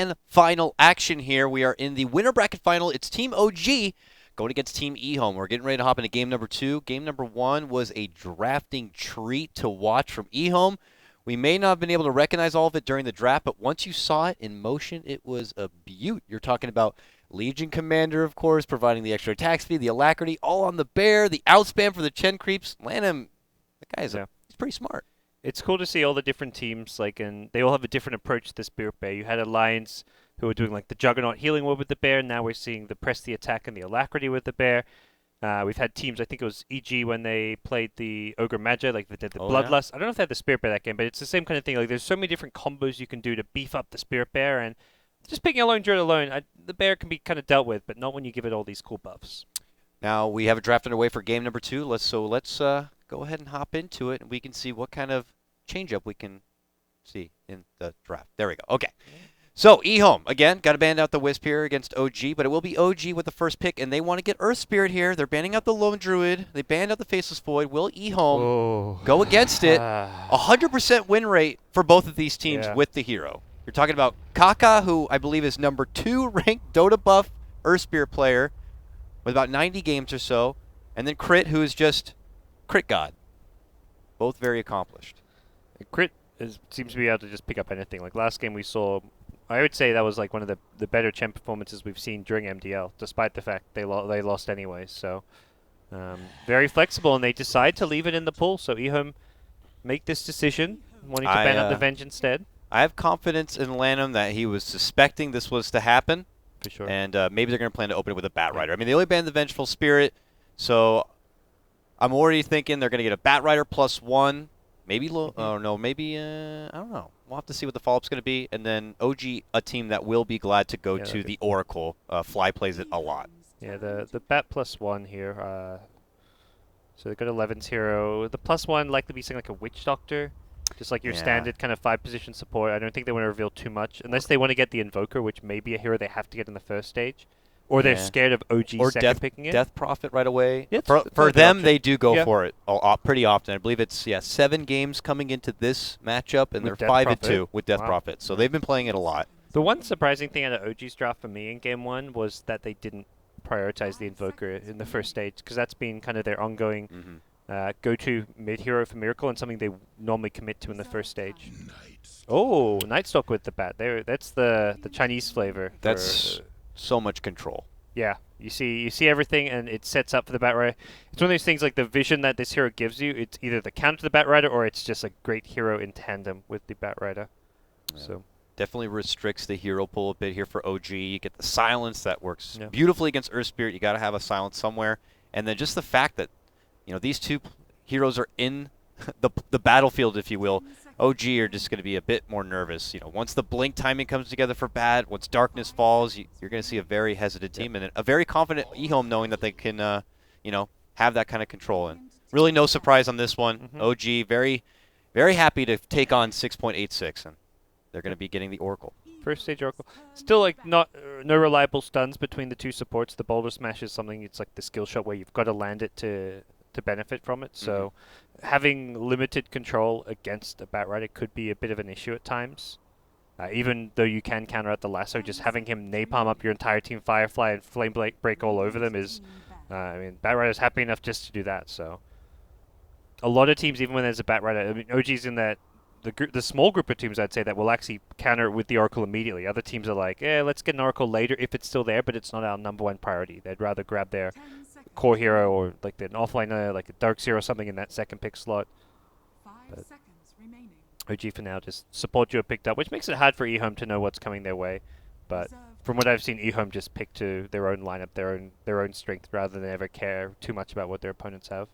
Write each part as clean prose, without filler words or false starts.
LAN final action here. We are in the winner bracket final. It's Team OG going against Team EHOME. We're getting ready to hop into game number 2. Game number 1 was a drafting treat to watch from EHOME. We may not have been able to recognize all of it during the draft, but once you saw it in motion, it was a beaut. You're talking about Legion Commander, of course, providing the extra attack speed, the alacrity, all on the bear, the outspam for the Chen creeps. Lanham, the guy is he's pretty smart. It's cool to see all the different teams, and they all have a different approach to the Spirit Bear. You had Alliance who were doing like the Juggernaut healing ward with the bear. Now we're seeing the press the attack and the alacrity with the bear. We've had teams, I think it was EG when they played the Ogre Magi, like they did the Bloodlust. Yeah. I don't know if they had the Spirit Bear that game, but it's the same kind of thing. Like there's so many different combos you can do to beef up the Spirit Bear, and just picking a lone druid alone, the bear can be kind of dealt with, but not when you give it all these cool buffs. Now we have a draft underway for game number 2. Let's go ahead and hop into it, and we can see what kind of change-up we can see in the draft. There we go. Okay. So, EHOME, again, got to ban out the Wisp here against OG, but it will be OG with the first pick, and they want to get Earth Spirit here. They're banning out the Lone Druid. They banned out the Faceless Void. Will EHOME go against it? 100% win rate for both of these teams with the hero. You're talking about KotLGuy, who I believe is number 2 ranked Dota buff Earth Spirit player with about 90 games or so, and then Crit, who is just Crit God. Both very accomplished. Crit seems to be able to just pick up anything. Like last game we saw, I would say that was like one of the better Chen performances we've seen during MDL, despite the fact they lost anyway. So very flexible, and they decide to leave it in the pool. So EHOME make this decision, wanting to ban out the Venge instead. I have confidence in Lanham that he was suspecting this was to happen. For sure. And maybe they're going to plan to open it with a Bat Rider. I mean, they only banned the Vengeful Spirit, so I'm already thinking they're going to get a Bat Rider +1. Maybe, I don't know. We'll have to see what the follow-up's going to be. And then OG, a team that will be glad to go to the Oracle. Fly plays it a lot. Yeah, the Bat +1 here. So they've got 11's hero. The +1 likely be something like a Witch Doctor. Just like your standard kind of 5-position support. I don't think they want to reveal too much. Unless they want to get the Invoker, which may be a hero they have to get in the first stage. Or they're scared of OG or second picking it. Death Prophet right away. Yeah, for them, they do go for it pretty often. I believe it's 7 games coming into this matchup, and they're 5-2 with Death Prophet. So they've been playing it a lot. The one surprising thing out of OG's draft for me in Game 1 was that they didn't prioritize the Invoker in the first stage, because that's been kind of their ongoing go-to mid-hero for Miracle, and something they normally commit to in the first stage. Oh, Nightstalk with the bat. That's the Chinese flavor. That's so much control. Yeah, you see everything, and it sets up for the Bat Rider. It's one of those things like the vision that this hero gives you. It's either the counter to the Bat Rider, or it's just a great hero in tandem with the Bat Rider. Yeah. So definitely restricts the hero pool a bit here for OG. You get the silence that works beautifully against Earth Spirit. You got to have a silence somewhere, and then just the fact that these two heroes are in the battlefield, if you will. OG are just going to be a bit more nervous. Once the blink timing comes together for Bat, once darkness falls, you're going to see a very hesitant team and a very confident EHOME knowing that they can, have that kind of control. And really no surprise on this one. OG very, very happy to take on 6.86, and they're going to be getting the Oracle. First stage Oracle. Still no reliable stuns between the two supports. The Boulder Smash is something, it's like the skill shot where you've got to land it to benefit from it. So having limited control against a Bat Rider could be a bit of an issue at times. Even though you can counter out the lasso, just having him napalm up your entire team Firefly and Flame break all over them is, Bat Rider's happy enough just to do that. So a lot of teams, even when there's a Bat Rider, OG's in that the small group of teams, I'd say, that will actually counter it with the Oracle immediately. Other teams are like, let's get an Oracle later if it's still there, but it's not our #1 priority. They'd rather grab their core hero or like an offliner, like a Dark Zero or something in that second pick slot. 5 seconds remaining. OG for now just support you picked up, which makes it hard for EHOME to know what's coming their way. But from what I've seen, EHOME just pick to their own lineup, their own strength, rather than ever care too much about what their opponents have.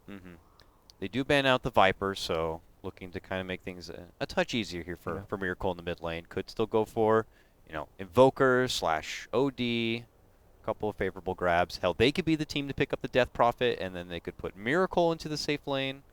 They do ban out the Viper, so looking to kind of make things a touch easier here for Miracle in the mid lane. Could still go for, Invoker / OD. Couple of favorable grabs. Hell, they could be the team to pick up the Death Prophet, and then they could put Miracle into the safe lane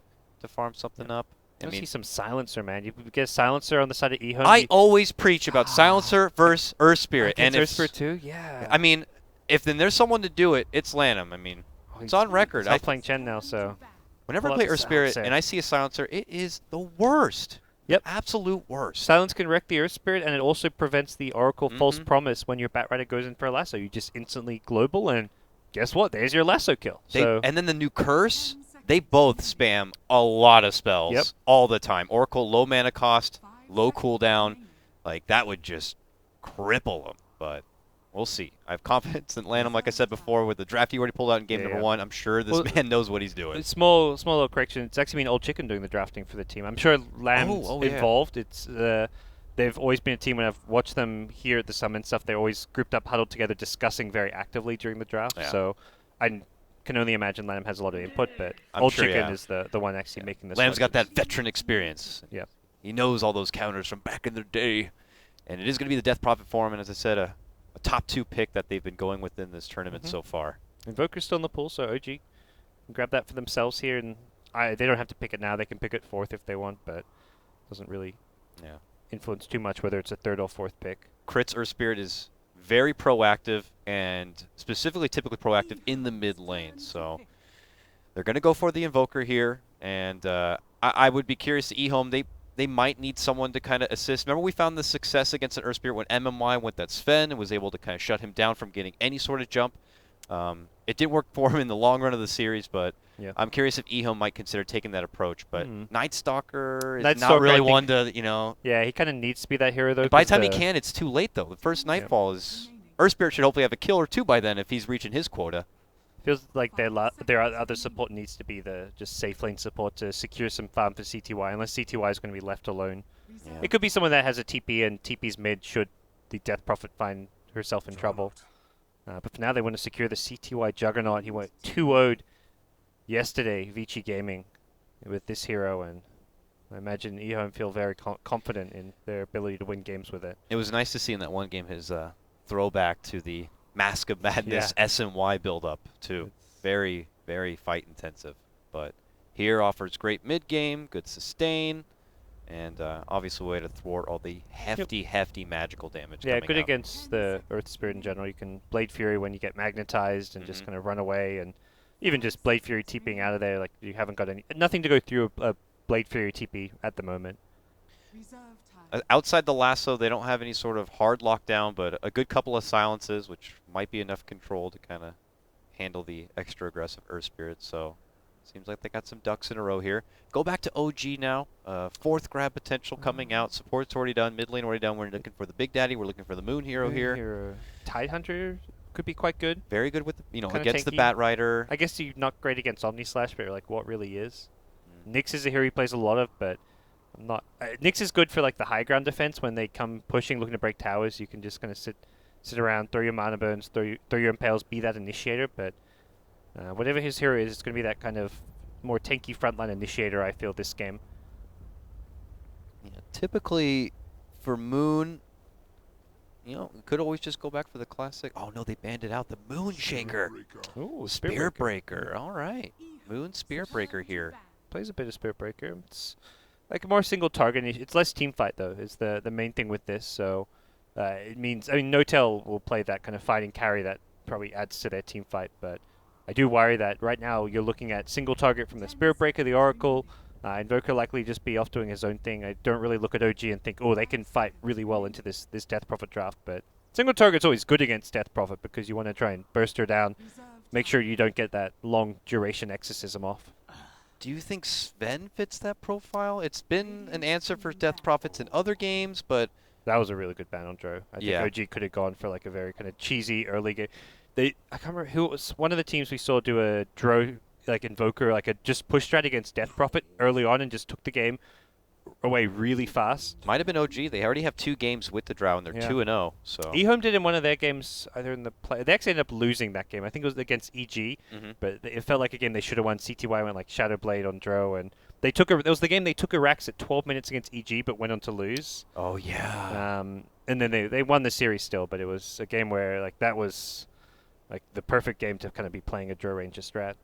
to farm something up. I see some Silencer, man. You get a Silencer on the side of EHOME. I always preach about Silencer versus Earth Spirit. And Earth Spirit too? Yeah. I mean, if then there's someone to do it, it's Lanham. I mean, it's on record. I'm playing Chen now, so... Whenever I play Earth Spirit and I see a Silencer, it is the worst. Yep. Absolute worst. Silence can wreck the Earth Spirit, and it also prevents the Oracle False Mhm. Promise when your Bat Rider goes in for a lasso. You just instantly global, and guess what? There's your lasso kill. So And then the new curse, they both spam a lot of spells Yep. all the time. Oracle, low mana cost, low cooldown. Like, that would just cripple them. But we'll see. I have confidence in Lanham, like I said before, with the draft he already pulled out in game Yeah, number yeah. 1. I'm sure this man knows what he's doing. small little correction. It's actually been Old Chicken doing the drafting for the team. I'm sure Lamb's Oh, yeah. involved. It's they've always been a team when I've watched them here at the summon stuff. They're always grouped up, huddled together, discussing very actively during the draft. Yeah. So I can only imagine Lamb has a lot of input, but I'm Old sure, Chicken yeah. is the one actually making this. Lamb's got that veteran experience. Yeah. He knows all those counters from back in the day. And it is going to be the Death Prophet for him. And as I said, a top 2 pick that they've been going with in this tournament so far. Invoker's still in the pool, so OG can grab that for themselves here, and they don't have to pick it now. They can pick it 4th if they want, but doesn't really influence too much whether it's a 3rd or 4th pick. Crit's Earth Spirit is very proactive and specifically typically proactive in the mid lane. So they're going to go for the Invoker here. And I would be curious to EHOME. They might need someone to kind of assist. Remember, we found the success against an Earth Spirit when MMY went that Sven and was able to kind of shut him down from getting any sort of jump. It didn't work for him in the long run of the series, but I'm curious if EHOME might consider taking that approach. But Night Stalker is not really one to, Yeah, he kind of needs to be that hero, though. By the time he can, it's too late, though. The first Nightfall is... Earth Spirit should hopefully have a kill or 2 by then if he's reaching his quota. Feels like their other support needs to be the just safe lane support to secure some farm for CTY, unless CTY is going to be left alone. Yeah. It could be someone that has a TP and TP's mid should the Death Prophet find herself in trouble. But for now, they want to secure the CTY Juggernaut. He went 2-0'd yesterday, Vici Gaming, with this hero, and I imagine EHOME feel very confident in their ability to win games with it. It was nice to see in that one game his throwback to the Mask of Madness SNY build-up, too. Very, very fight-intensive. But here offers great mid-game, good sustain, and obviously a way to thwart all the hefty magical damage Yeah, coming good out. against the Earth Spirit in general. You can Blade Fury when you get magnetized and just kind of run away, and even just Blade Fury TPing out of there, like you haven't got nothing to go through a Blade Fury TP at the moment. Outside the lasso, they don't have any sort of hard lockdown, but a good couple of silences, which might be enough control to kind of handle the extra aggressive Earth Spirit. So seems like they got some ducks in a row here. Go back to OG now. 4th grab potential coming out. Support's already done. Mid lane already done. We're looking for the Big Daddy. We're looking for the Moon Hero here. Tidehunter could be quite good. Very good with Kinda against the tanky. Bat Rider. I guess you're not great against Omnislash, but like what really is. Nyx is a hero he plays a lot of, but I'm not. Nyx is good for like the high ground defense when they come pushing, looking to break towers. You can just kind of sit around, throw your mana burns, throw your impales, be that initiator. But whatever his hero is, it's going to be that kind of more tanky frontline initiator. I feel this game. Typically, for Moon, could always just go back for the classic. Oh no, they banned it out. The Moon Shaker. Ooh, Spear Breaker. All right, Moon Spear Breaker here. Plays a bit of Spirit Breaker. It's like a more single target. It's less team fight though. Is the main thing with this. So it means No-Tail will play that kind of fighting carry that probably adds to their team fight. But I do worry that right now you're looking at single target from the Spirit Breaker, the Oracle. Invoker likely just be off doing his own thing. I don't really look at OG and think, oh, they can fight really well into this Death Prophet draft. But single target's always good against Death Prophet because you want to try and burst her down, make sure you don't get that long duration exorcism off. Do you think Sven fits that profile? It's been an answer for Death Prophets in other games, but... That was a really good ban on Dro. I think OG could have gone for like a very kind of cheesy early game. I can't remember who it was. One of the teams we saw do a Dro, like Invoker, like a just push strat against Death Prophet early on and just took the game away really fast. Might have been OG. They already have 2 games with the Drow, and they're 2-0. So EHOME did in one of their games, either in the play. They actually ended up losing that game. I think it was against EG, but it felt like a game they should have won. CTY went like Shadow Blade on Dro, and they took it was the game they took Arax at 12 minutes against EG, but went on to lose. Oh yeah. And then they won the series still, but it was a game where like that was like the perfect game to kind of be playing a Dro Ranger strat.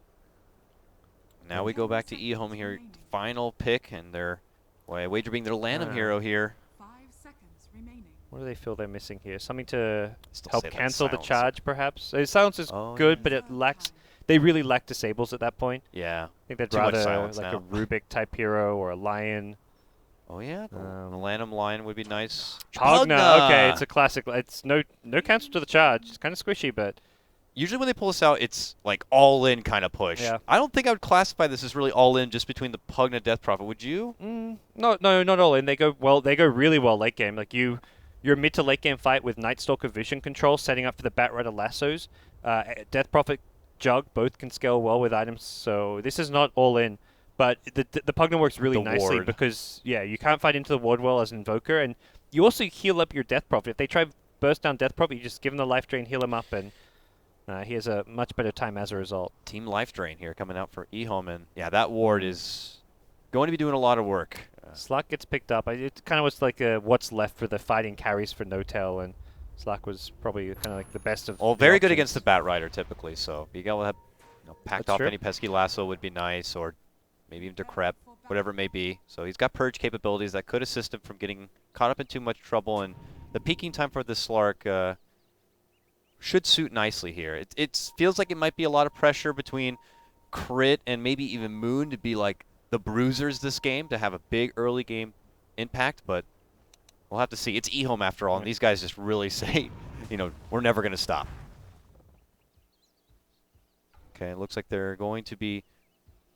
Now we go back to EHOME here, final pick, and their wager being their Lanham hero here. 5 seconds remaining. What do they feel they're missing here? Something to Still help say that cancel the silence. charge, perhaps? Silence is good, but it lacks... They really lack disables at that point. Yeah. I think they'd Too much rather silence like now. a Rubik type hero or a Lion. Oh yeah, the Lanham line would be nice. Pugna. Okay, it's a classic. It's no cancel to the charge. It's kind of squishy, but usually when they pull this out, it's like all in kind of push. Yeah. I don't think I would classify this as really all in just between the Pugna Death Prophet. Would you? no, not all in. They go really well late game. Like your mid to late game fight with Night Stalker vision control, setting up for the Bat Rider lassos. Death Prophet, Jug both can scale well with items, so this is not all in. But the Pugna works really nicely because you can't fight into the ward well as an Invoker, and you also heal up your Death Prophet. If they try burst down Death Prophet, you just give him the life drain, heal him up, and he has a much better time as a result. Team life drain here coming out for EHOME, and yeah, that ward is going to be doing a lot of work. Slack gets picked up. It kind of was like what's left for the fighting carries for No-Tail, and Slack was probably kind of like the best of. Well, very good against the Bat Rider typically. So being able to have packed off true. any pesky lasso would be nice, or maybe even decrep, whatever it may be. So he's got purge capabilities that could assist him from getting caught up in too much trouble, and the peaking time for the Slark should suit nicely here. It feels like it might be a lot of pressure between Crit and maybe even Moon to be like the bruisers this game, to have a big early game impact, but we'll have to see. It's EHOME after all, and these guys just really say, we're never going to stop. Okay, it looks like they're going to be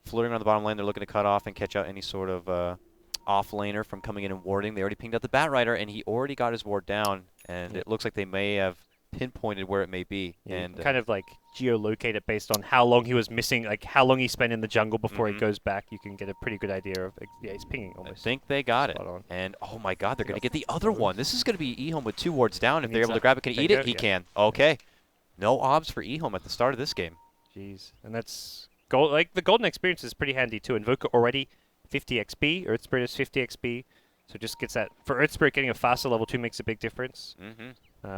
floating around the bottom lane. They're looking to cut off and catch out any sort of off-laner from coming in and warding. They already pinged out the Bat Rider, and he already got his ward down, and it looks like they may have pinpointed where it may be. And kind of like geolocate it based on how long he was missing, like how long he spent in the jungle before he goes back. You can get a pretty good idea of, he's pinging almost. I think they got it. On. And oh my god, they're going to get the other one. This is going to be EHOME with 2 wards down. If they're able to grab it, can he eat it? He can. Okay. No obs for EHOME at the start of this game. Jeez. And that's gold. Like the golden experience is pretty handy too. Invoker already 50 XP, Earth Spirit is 50 XP. So just gets that. For Earth Spirit, getting a faster level 2 makes a big difference.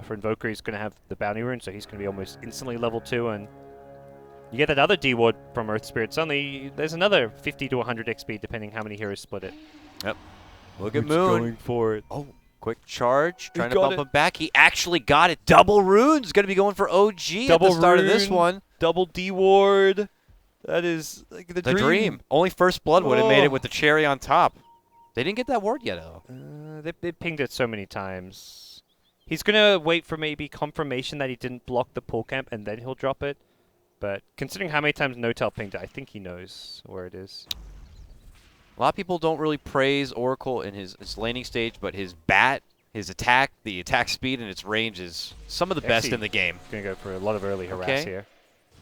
For Invoker, he's going to have the Bounty Rune, so he's going to be almost instantly level 2. And you get that other D ward from Earth Spirit. Suddenly, there's another 50 to 100 XP, depending how many heroes split it. Yep. Look at Moon. Going for it. Oh, quick charge. Trying to bump him back. He actually got it. Double runes. Going to be going for OG at the start of this one. Double D ward. That is like the dream. Only First Blood would have made it with the cherry on top. They didn't get that ward yet, though. They pinged it so many times. He's going to wait for maybe confirmation that he didn't block the pull camp, and then he'll drop it. But considering how many times No-Tail pinged it, I think he knows where it is. A lot of people don't really praise Oracle in his laning stage, but his bat, his attack, the attack speed, and its range is some of the best in the game. Going to go for a lot of early harass here.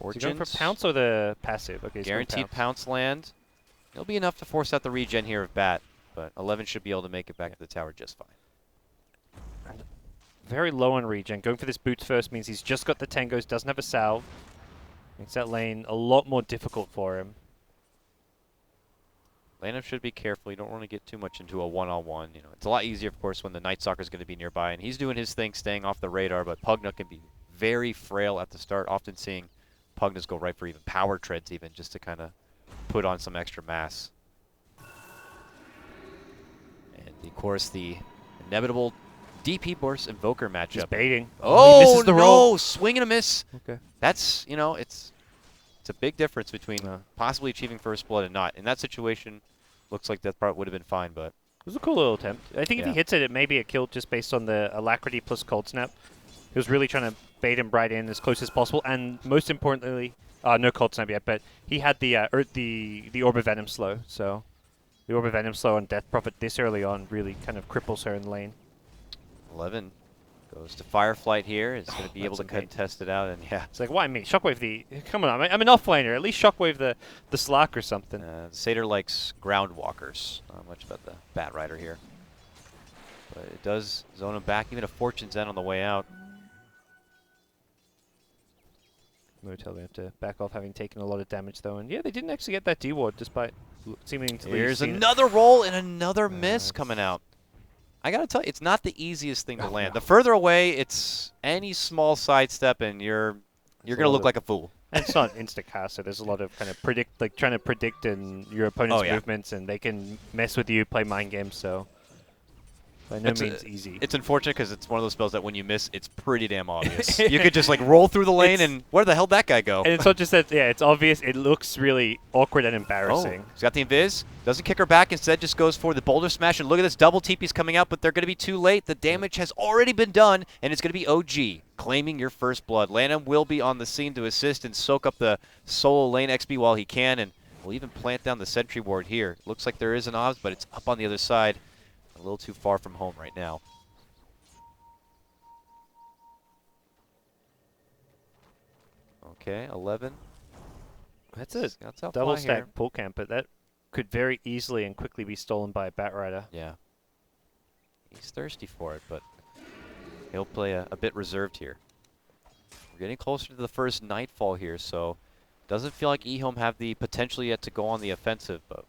Is he going for Pounce or the passive? Okay, guaranteed pounce land. It'll be enough to force out the regen here of bat, but 11 should be able to make it back to the tower just fine. And very low on regen. Going for this boots first means he's just got the tangos, doesn't have a salve. Makes that lane a lot more difficult for him. Lane should be careful. You don't want to get too much into a one-on-one. It's a lot easier, of course, when the Night Stalker is going to be nearby, and he's doing his thing, staying off the radar. But Pugna can be very frail at the start. Often seeing Pugnas go right for even power treads, even just to kind of put on some extra mass. And of course, the inevitable DP versus Invoker matchup. He's baiting. Oh, he misses the roll. Swing and a miss. Okay. That's, it's a big difference between possibly achieving First Blood and not. In that situation, looks like that part would have been fine, but... It was a cool little attempt. I think if he hits it, it may be a kill just based on the Alacrity plus Cold Snap. He was really trying to bait him right in as close as possible, and most importantly, no Cold Snap yet, but he had the Orb of Venom slow, so the Orb of Venom slow on Death Prophet this early on really kind of cripples her in the lane. 11 goes to Fireflight here. Is going to be able to contest it out, and it's like, why me? Shockwave come on, I'm an offlaner. At least Shockwave the Slack or something. Satyr likes ground walkers. Not much about the Bat Rider here, but it does zone him back. Even a Fortune's End on the way out. No-Tail they have to back off, having taken a lot of damage though, and they didn't actually get that D ward despite seeming to. Here's another roll and another miss coming out. I gotta tell you, it's not the easiest thing to land. The further away, it's any small sidestep, and you're gonna look like a fool. And it's not instant cast, so there's a lot of kind of trying to predict in your opponent's movements, and they can mess with you, play mind games. So By no means easy. It's unfortunate because it's one of those spells that when you miss, it's pretty damn obvious. You could just like roll through the lane and where the hell did that guy go? And it's not just that, yeah, it's obvious. It looks really awkward and Oh, embarrassing. he's got the invis. Doesn't kick her back. Instead, just goes for the boulder smash. And look at this double TP's coming out, but they're going to be too late. The damage has already been done, and it's going to be OG claiming your first blood. Lanham will be on the scene to assist and soak up the solo lane XP while he can, and will even plant down the sentry ward here. Looks like there is an obs, but it's up on the other side. A little too far from home right now. Okay, 11. That's a That's double stack pull camp, but that could very easily and quickly be stolen by a Batrider. Yeah. He's thirsty for it, but he'll play a bit reserved here. We're getting closer to the first nightfall here, so doesn't feel like EHOME have the potential yet to go on the offensive, but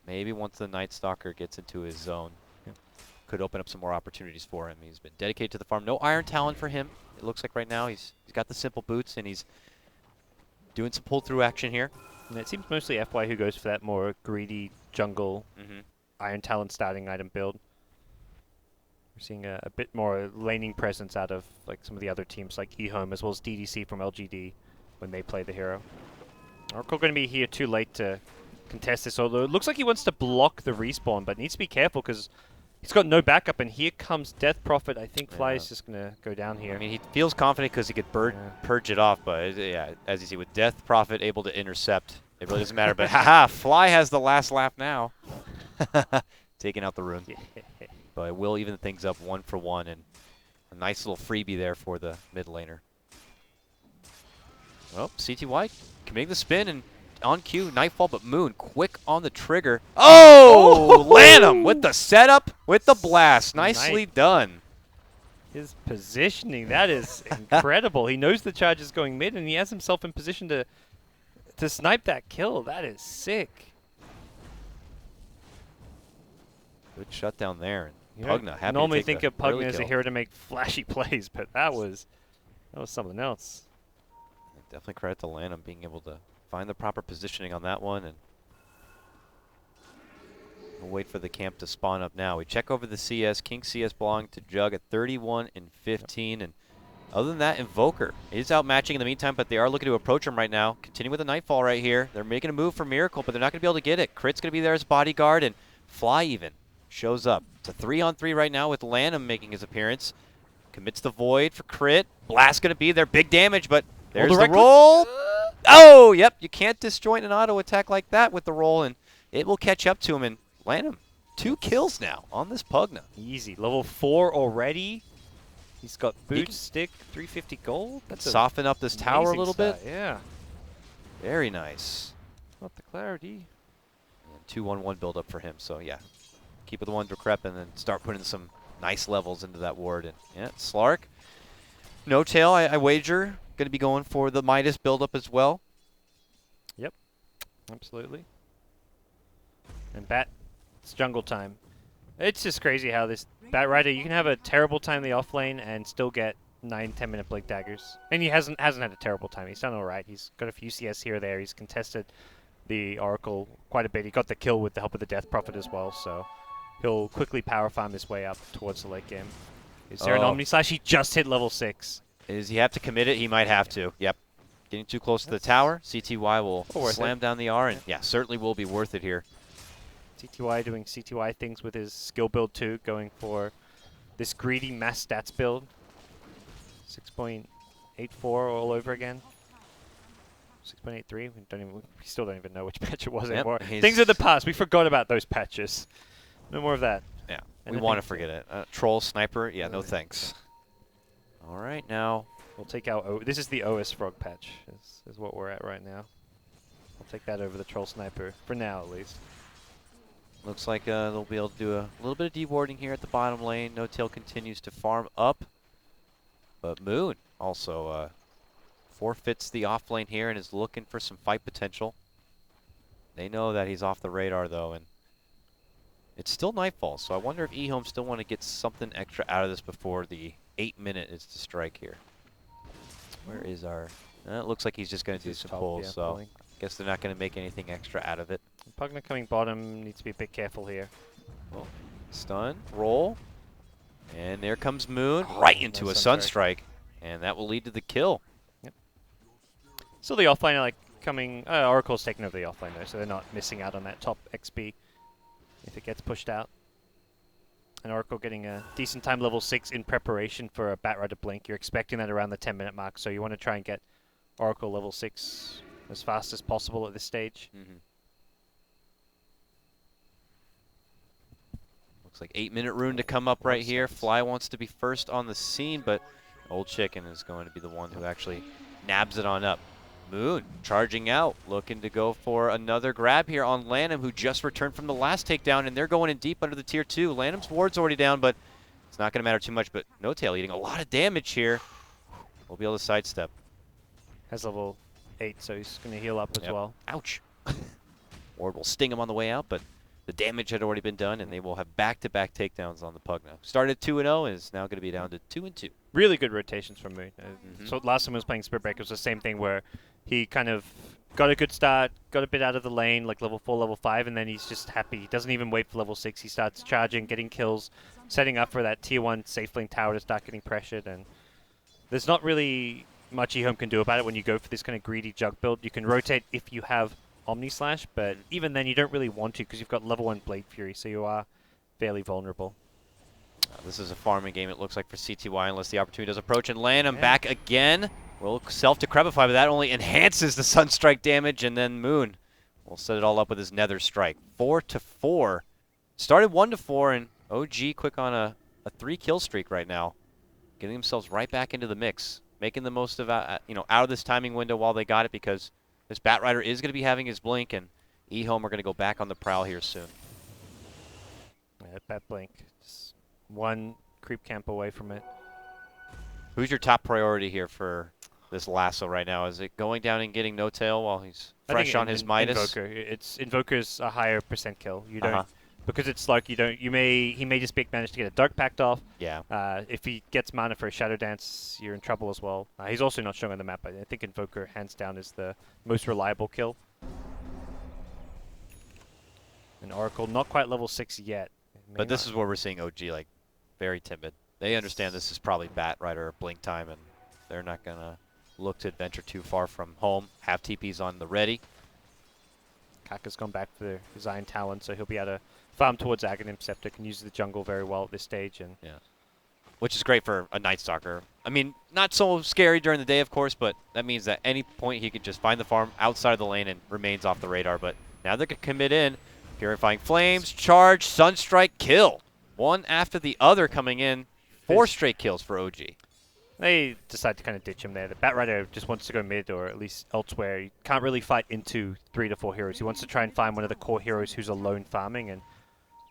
maybe once the Night Stalker gets into his zone, could open up some more opportunities for him. He's been dedicated to the farm. No Iron Talon for him. It looks like right now he's got the simple boots and he's doing some pull-through action here. And it seems mostly FY who goes for that more greedy jungle Iron Talon starting item build. We're seeing a bit more laning presence out of like some of the other teams like EHOME as well as DDC from LGD when they play the hero. Oracle going to be here too late to contest this, although it looks like he wants to block the respawn, but needs to be careful because he's got no backup, and here comes Death Prophet. I think Fly is just going to go down here. I mean, he feels confident because he could purge it off, but yeah, as you see, with Death Prophet able to intercept, it really doesn't matter. But haha, Fly has the last laugh now. Taking out the rune. But it will even things up 1 for 1, and a nice little freebie there for the mid laner. Well, CTY committing the spin and on cue, Nightfall, but Moon quick on the trigger. Oh! Lanham with the setup, with the blast. Nicely done. His positioning, that is incredible. He knows the charge is going mid, and he has himself in position to snipe that kill. That is sick. Good shutdown there. And You Pugna happy normally to take think of Pugna early as a kill. hero to make flashy plays, but that was something else. Definitely credit to Lanham being able to find the proper positioning on that one, and we'll wait for the camp to spawn up now. We check over the CS. King CS belonging to Jug at 31 and 15, and other than that, Invoker is outmatching in the meantime, but they are looking to approach him right now. Continue with the Nightfall right here. They're making a move for Miracle, but they're not going to be able to get it. Crit's going to be there as bodyguard, and Fly even shows up. It's a 3-on-3 right now with Lanham making his appearance. Commits the Void for Crit. Blast going to be there. Big damage, but there's the roll. Oh, yep. You can't disjoint an auto attack like that with the roll, and it will catch up to him. And Lanham, 2 kills now on this Pugna. Easy. Level 4 already. He's got boot, stick, 350 gold. That's soften up this tower a little bit. Yeah. Very nice. Not the clarity. 2-1-1 build up for him. So yeah, keep with the one Decrep and then start putting some nice levels into that ward. And yeah, Slark, no tail. I wager going to be going for the Midas build up as well. Yep, absolutely. And Bat, it's jungle time. It's just crazy how this Batrider, you can have a terrible time in the off lane and still get 9-10 minute Blink Daggers. And he hasn't had a terrible time. He's done all right. He's got a few CS here or there. He's contested the Oracle quite a bit. He got the kill with the help of the Death Prophet as well, so he'll quickly power farm his way up towards the late game. Is there an Omni Slash? He just hit level 6. Does he have to commit it? He might have to. Yep. Getting too close to the tower. CTY will slam down the R, and yeah, certainly will be worth it here. CTY doing CTY things with his skill build too, going for this greedy mass stats build. 6.84 all over again. 6.83. We still don't even know which patch it was anymore. Things of the past. We forgot about those patches. No more of that. Yeah, we want to forget it. Troll, sniper. Yeah, no thanks. All right, now we'll take out. This is the OS Frog patch. Is what we're at right now. I'll take that over the Troll Sniper for now, at least. Looks like they'll be able to do a little bit of dewarding here at the bottom lane. No Tail continues to farm up, but Moon also forfeits the off lane here and is looking for some fight potential. They know that he's off the radar though, and it's still nightfall, so I wonder if EHOME still want to get something extra out of this before the 8-minute is to strike here. Where is our... it looks like he's just going to do some pulls, so I guess they're not going to make anything extra out of it. Pugna coming bottom, needs to be a bit careful here. Well, Stun, roll, and there comes Moon right into a Sunstrike, and that will lead to the kill. Yep. So the offlane are like coming. Oracle's taking over the offlane though, so they're not missing out on that top XP if it gets pushed out. And Oracle getting a decent time level 6 in preparation for a Batrider blink. You're expecting that around the 10-minute mark, so you want to try and get Oracle level 6 as fast as possible at this stage. Looks like 8-minute rune to come up right here. Fly wants to be first on the scene, but Old Chicken is going to be the one who actually nabs it on up. Moon charging out, looking to go for another grab here on Lanham, who just returned from the last takedown, and they're going in deep under the tier 2. Lanham's ward's already down, but it's not going to matter too much. But No Tail eating a lot of damage here. We'll be able to sidestep. Has level 8, so he's going to heal up as well. Ouch. Ward will sting him on the way out, but the damage had already been done, and they will have back-to-back takedowns on the Pug now. Started 2-0 and is now going to be down to 2-2. Really good rotations from Moon. So last time I was playing Spirit Breaker, it was the same thing where he kind of got a good start, got a bit out of the lane, like level 4, level 5, and then he's just happy. He doesn't even wait for level 6. He starts charging, getting kills, setting up for that tier 1 safe lane tower to start getting pressured. And there's not really much EHOME can do about it when you go for this kind of greedy jug build. You can rotate if you have Omni Slash, but even then you don't really want to because you've got level 1 Blade Fury, so you are fairly vulnerable. This is a farming game, it looks like, for CTY, unless the opportunity does approach. And Lanham back again. Will self-decrepify, but that only enhances the Sunstrike damage, and then Moon will set it all up with his Nether Strike. 4-4. Started 1-4, and OG quick on a 3-kill streak right now. Getting themselves right back into the mix. Making the most of out of this timing window while they got it, because this Batrider is going to be having his blink, and EHOME are going to go back on the prowl here soon. Yeah, that blink. Just one creep camp away from it. Who's your top priority here for this lasso right now? Is it going down and getting No Tail while he's fresh on his Midas? Invoker. Invoker's a higher percent kill. You don't because it's like he may just manage to get a Dark Pact off. Yeah. If he gets mana for a Shadow Dance, you're in trouble as well. He's also not showing on the map, but I think Invoker hands down is the most reliable kill. And Oracle not quite level 6 yet. But this is where we're seeing OG like very timid. They understand this is probably Batrider blink time, and they're not going to look to adventure too far from home. Have TPs on the ready. Kaka's gone back for his Iron Talon, so he'll be able to farm towards Aghanim Scepter, can use the jungle very well at this stage. And which is great for a Night Stalker. I mean, not so scary during the day, of course, but that means that any point he could just find the farm outside of the lane and remains off the radar. But now they can commit in. Purifying Flames, charge, Sunstrike, kill. One after the other coming in. 4 straight kills for OG. They decide to kind of ditch him there. The Batrider just wants to go mid or at least elsewhere. He can't really fight into 3 to 4 heroes. He wants to try and find one of the core heroes who's alone farming. And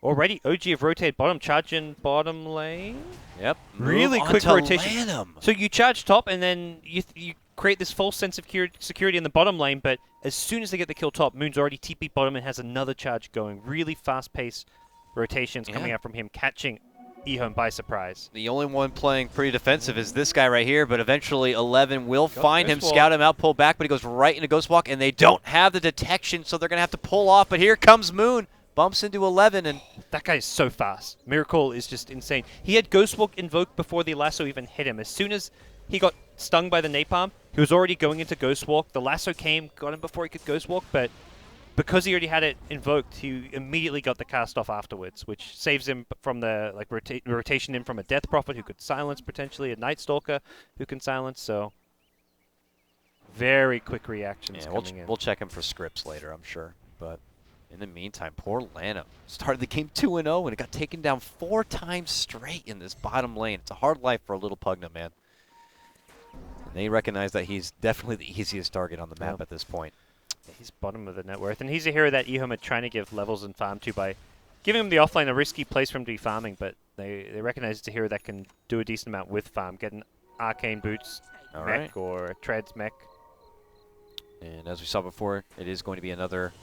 already OG have rotated bottom, charging bottom lane. Yep. Really quick rotation. Lanham. So you charge top and then you create this false sense of security in the bottom lane, but as soon as they get the kill top, Moon's already TP bottom and has another charge going. Really fast-paced rotations coming out from him, catching EHOME by surprise. The only one playing pretty defensive is this guy right here, but eventually 11 will find him, scout him out, pull back, but he goes right into Ghost Walk, and they don't have the detection, so they're going to have to pull off. But here comes Moon, bumps into 11, and that guy is so fast. Miracle is just insane. He had Ghost Walk invoked before the lasso even hit him. As soon as he got stung by the napalm, he was already going into Ghost Walk. The lasso came, got him before he could Ghost Walk, but because he already had it invoked, he immediately got the cast off afterwards, which saves him from the rotation in from a Death Prophet who could silence potentially, a Night Stalker who can silence. So very quick reactions coming in. We'll check him for scripts later, I'm sure. But in the meantime, poor Lanham started the game 2-0 and it got taken down 4 times straight in this bottom lane. It's a hard life for a little Pugna, man. And they recognize that he's definitely the easiest target on the map at this point. He's bottom of the net worth, and he's a hero that EHOME are trying to give levels and farm to by giving him the offlane, a risky place for him to be farming, but they recognize it's a hero that can do a decent amount with farm, get an Arcane Boots mech or a Treads mech. And as we saw before, it is going to be another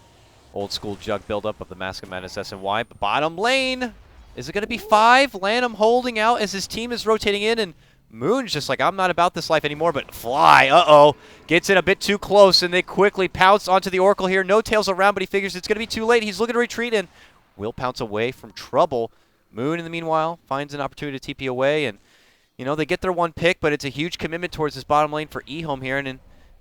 old school jug buildup of the Mask of Madness SNY. But bottom lane, is it going to be 5? Lanham holding out as his team is rotating in, and Moon's just like, I'm not about this life anymore, but Fly, gets in a bit too close, and they quickly pounce onto the Oracle here. No Tails around, but he figures it's going to be too late. He's looking to retreat, and will pounce away from trouble. Moon, in the meanwhile, finds an opportunity to TP away, and you know they get their one pick, but it's a huge commitment towards this bottom lane for EHOME here. And then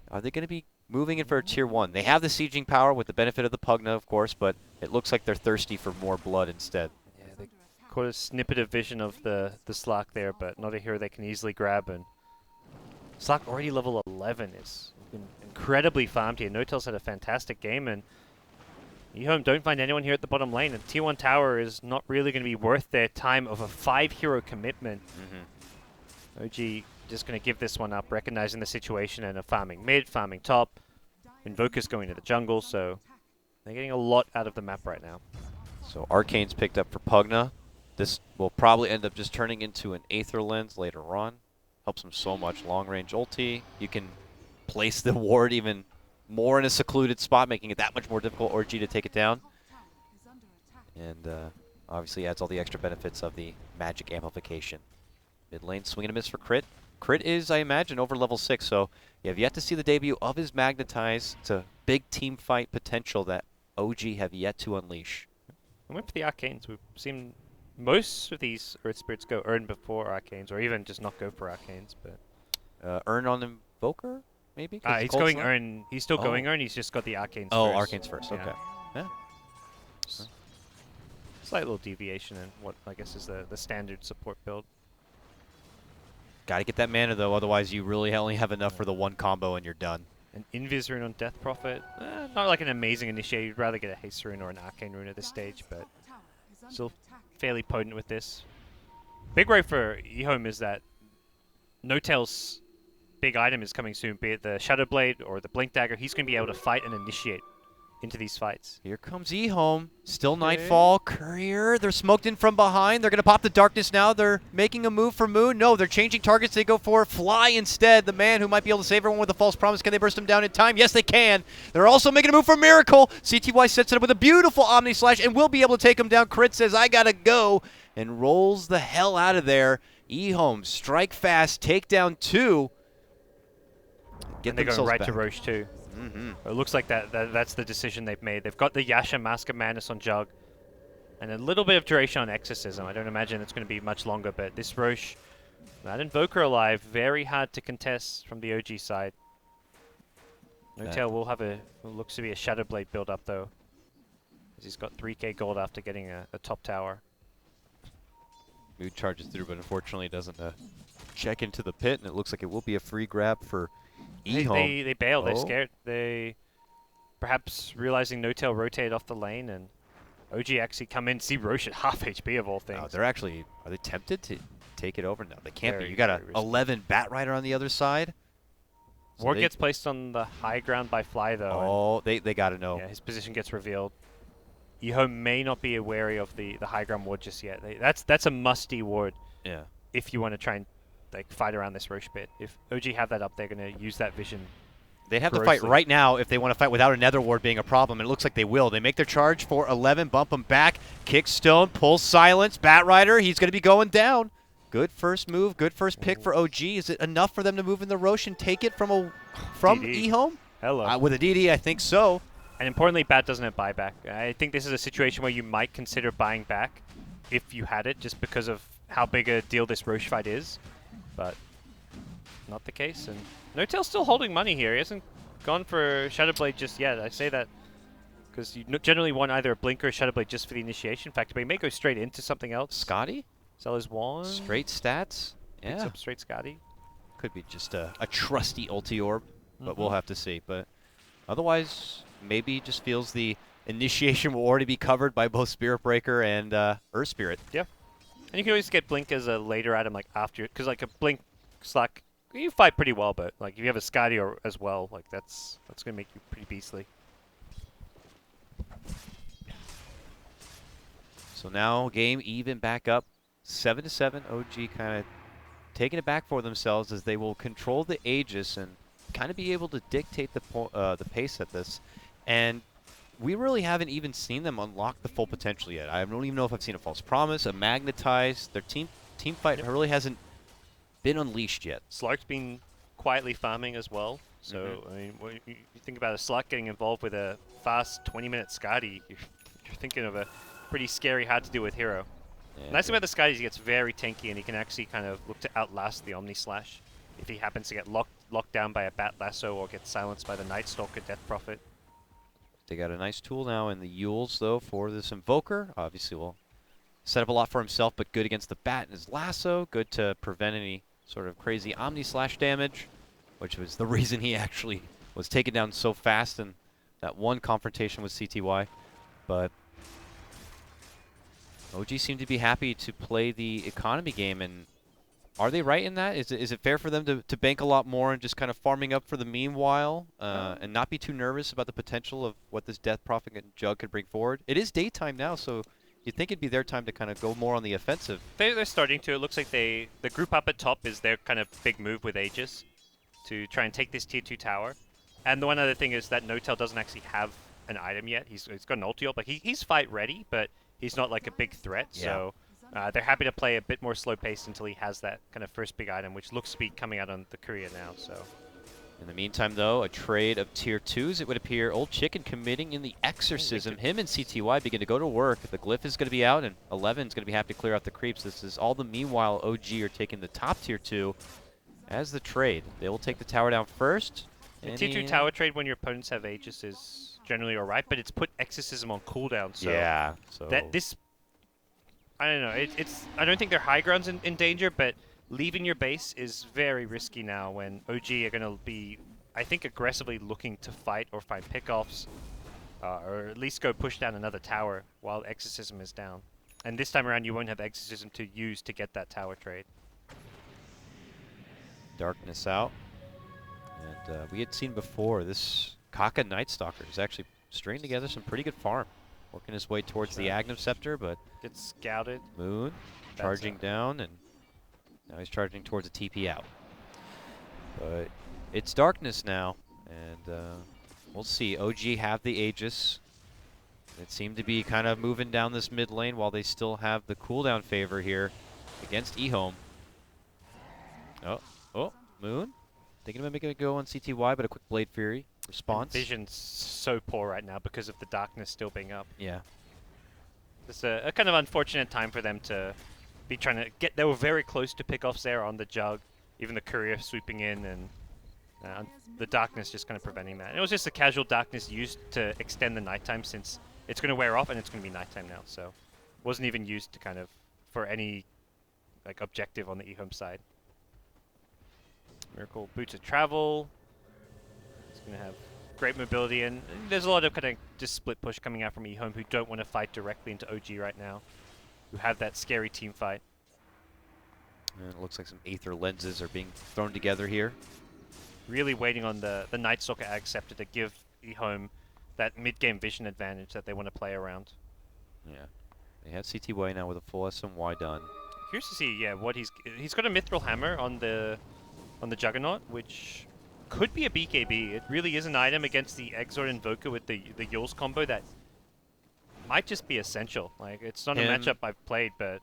are they going to be moving in for a tier 1? They have the sieging power with the benefit of the Pugna, of course, but it looks like they're thirsty for more blood instead. Yeah, they caught a snippet of vision of the Slack there, but not a hero they can easily grab. And Slack already level 11 is incredibly farmed here. Notel's had a fantastic game, and EHOME don't find anyone here at the bottom lane, and tier 1 tower is not really going to be worth their time of a 5-hero commitment. OG just going to give this one up, recognizing the situation and farming mid, farming top. Invoker's going to the jungle, so they're getting a lot out of the map right now. So Arcane's picked up for Pugna. This will probably end up just turning into an Aether Lens later on. Helps him so much. Long-range ulti. You can place the ward even more in a secluded spot, making it that much more difficult for OG to take it down. And obviously adds all the extra benefits of the magic amplification. Mid lane swing and a miss for Crit. Crit is, I imagine, over level 6, so you have yet to see the debut of his Magnetize. It's a big team fight potential that OG have yet to unleash. And with the Arcanes, we've seen most of these Earth Spirits go Earn before Arcanes, or even just not go for Arcanes. But Earn on Invoker, maybe? he's going Earn. He's still going Earn. He's just got the Arcanes Oh, first. Arcanes first. Yeah. Okay. Yeah. Slight little deviation in what I guess is the standard support build. Got to get that mana, though, otherwise you really only have enough for the one combo and you're done. An Invis rune on Death Prophet. Not like an amazing initiate. You'd rather get a Haste rune or an Arcane rune at this stage, but still fairly potent with this. Big worry for EHOME is that Notel's big item is coming soon, be it the Shadow Blade or the Blink Dagger. He's going to be able to fight and initiate into these fights. Here comes EHOME. Still Nightfall. Courier. They're smoked in from behind. They're going to pop the darkness now. They're making a move for Moon. No, they're changing targets. They go for Fly instead. The man who might be able to save everyone with a false promise. Can they burst him down in time? Yes, they can. They're also making a move for Miracle. CTY sets it up with a beautiful Omni Slash and will be able to take him down. Crit says, I got to go, and rolls the hell out of there. EHOME strike fast. Take down 2. And they're going right back to Roche too. It looks like that's the decision they've made. They've got the Yasha Mask of Madness on Jug, and a little bit of duration on Exorcism. I don't imagine it's going to be much longer, but this Roche, that Invoker alive, very hard to contest from the OG side. Notel will have looks to be a Shadow Blade build up though, as he's got 3k gold after getting a top tower. Mood charges through, but unfortunately doesn't check into the pit, and it looks like it will be a free grab for EHOME. They bail. They're scared. They perhaps realizing Notel rotated off the lane, and OG actually come in, see Roche at half HP of all things. No, they're actually, are they tempted to take it over? No, they can't be. Very, You got a very risky. 11 Bat Rider on the other side. So Ward gets placed on the high ground by Fly though. Oh, they got to know. Yeah, his position gets revealed. EHOME may not be wary of the high ground ward just yet. That's a musty ward. Yeah. If you want to try and like fight around this Roche pit. If OG have that up, they're going to use that vision. They'd have to fight right now if they want to fight without a Nether Ward being a problem, and it looks like they will. They make their charge for 11, bump him back, kick stone, pull silence, Bat Rider, he's going to be going down. Good first move, good first pick for OG. Is it enough for them to move in the Roche and take it from DD. EHOME? Hello. With a DD, I think so. And importantly, Bat doesn't have buyback. I think this is a situation where you might consider buying back if you had it, just because of how big a deal this Roche fight is. But not the case. And Notel's still holding money here. He hasn't gone for Shadow Blade just yet. I say that because you generally want either a Blink or a Shadow Blade just for the initiation factor, but he may go straight into something else. Scotty? Sell his wand. Straight stats? Picks Yeah. up straight Scotty. Could be just a trusty ulti orb, but we'll have to see. But otherwise, maybe he just feels the initiation will already be covered by both Spirit Breaker and Earth Spirit. Yeah. And you can always get Blink as a later item, like after, because like a Blink Slack, you fight pretty well, but like if you have a Scotty or as well, like that's gonna make you pretty beastly. So now game even back up, 7-7. OG kind of taking it back for themselves as they will control the Aegis and kind of be able to dictate the pace at this. And we really haven't even seen them unlock the full potential yet. I don't even know if I've seen a false promise, a magnetize. Their team fight really hasn't been unleashed yet. Slark's been quietly farming as well. So I mean, when you think about a Slark getting involved with a fast 20-minute Scotty, you're thinking of a pretty scary, hard to deal with hero. Yeah, Nice thing good. about this guy is he gets very tanky and he can actually kind of look to outlast the Omni Slash if he happens to get locked down by a Bat Lasso or get silenced by the Night Stalker Death Prophet. They got a nice tool now in the Yules, though, for this Invoker. Obviously, will set up a lot for himself, but good against the Bat and his Lasso. Good to prevent any sort of crazy Omni Slash damage, which was the reason he actually was taken down so fast in that one confrontation with CTY. But OG seemed to be happy to play the economy game, and are they right in that? Is it fair for them to bank a lot more and just kind of farming up for the meanwhile and not be too nervous about the potential of what this Death Prophet and Jug could bring forward? It is daytime now, so you'd think it'd be their time to kind of go more on the offensive. They're starting to. It looks like the group up at top is their kind of big move with Aegis to try and take this tier 2 tower. And the one other thing is that No-Tail doesn't actually have an item yet. He's got an ulti ult, but he's fight ready, but he's not like a big threat. Yeah. So they're happy to play a bit more slow paced until he has that kind of first big item, which looks to be coming out on the courier now. So In the meantime, though, a trade of tier 2s, it would appear. Old Chicken committing in the Exorcism. Him and CTY begin to go to work. The Glyph is going to be out, and 11's going to be happy to clear out the creeps. This is all the meanwhile OG are taking the top tier 2 as the trade. They will take the tower down first. the tier 2 tower trade when your opponents have Aegis is generally alright, but it's put Exorcism on cooldown. So yeah. So that this, I don't know. It's I don't think their high ground's in danger, but leaving your base is very risky now when OG are going to be, I think, aggressively looking to fight or find pickoffs, or at least go push down another tower while Exorcism is down. And this time around, you won't have Exorcism to use to get that tower trade. Darkness out. And we had seen before, this Kaka Night Stalker is actually stringing together some pretty good farm. Working his way towards the Agnum Scepter, but Gets scouted. Moon charging down, and now he's charging towards a TP out. But it's darkness now, and we'll see. OG have the Aegis. It seemed to be kind of moving down this mid lane while they still have the cooldown favor here against EHOME. Oh, Moon. Thinking about making it go on CTY, but a quick Blade Fury response. And Vision's so poor right now because of the darkness still being up. Yeah. It's a kind of unfortunate time for them to be trying to get. They were very close to pickoffs there on the Jug, even the courier swooping in, and the darkness just kind of preventing that. And it was just a casual darkness used to extend the nighttime, since it's going to wear off and it's going to be nighttime now. So it wasn't even used to kind of for any like objective on the EHOME side. Miracle Boots of Travel. It's going to have great mobility, and there's a lot of kind of just split push coming out from EHOME who don't want to fight directly into OG right now, who have that scary team fight. And it looks like some Aether lenses are being thrown together here. Really waiting on the Night Stalker Ag Scepter to give EHOME that mid-game vision advantage that they want to play around. Yeah. They have CTY now with a full SMY done. Curious to see, yeah, what he's got a Mithril Hammer on the Juggernaut, which could be a BKB. It really is an item against the Exort Invoker with the Yules combo that might just be essential. Like, it's not a matchup I've played, but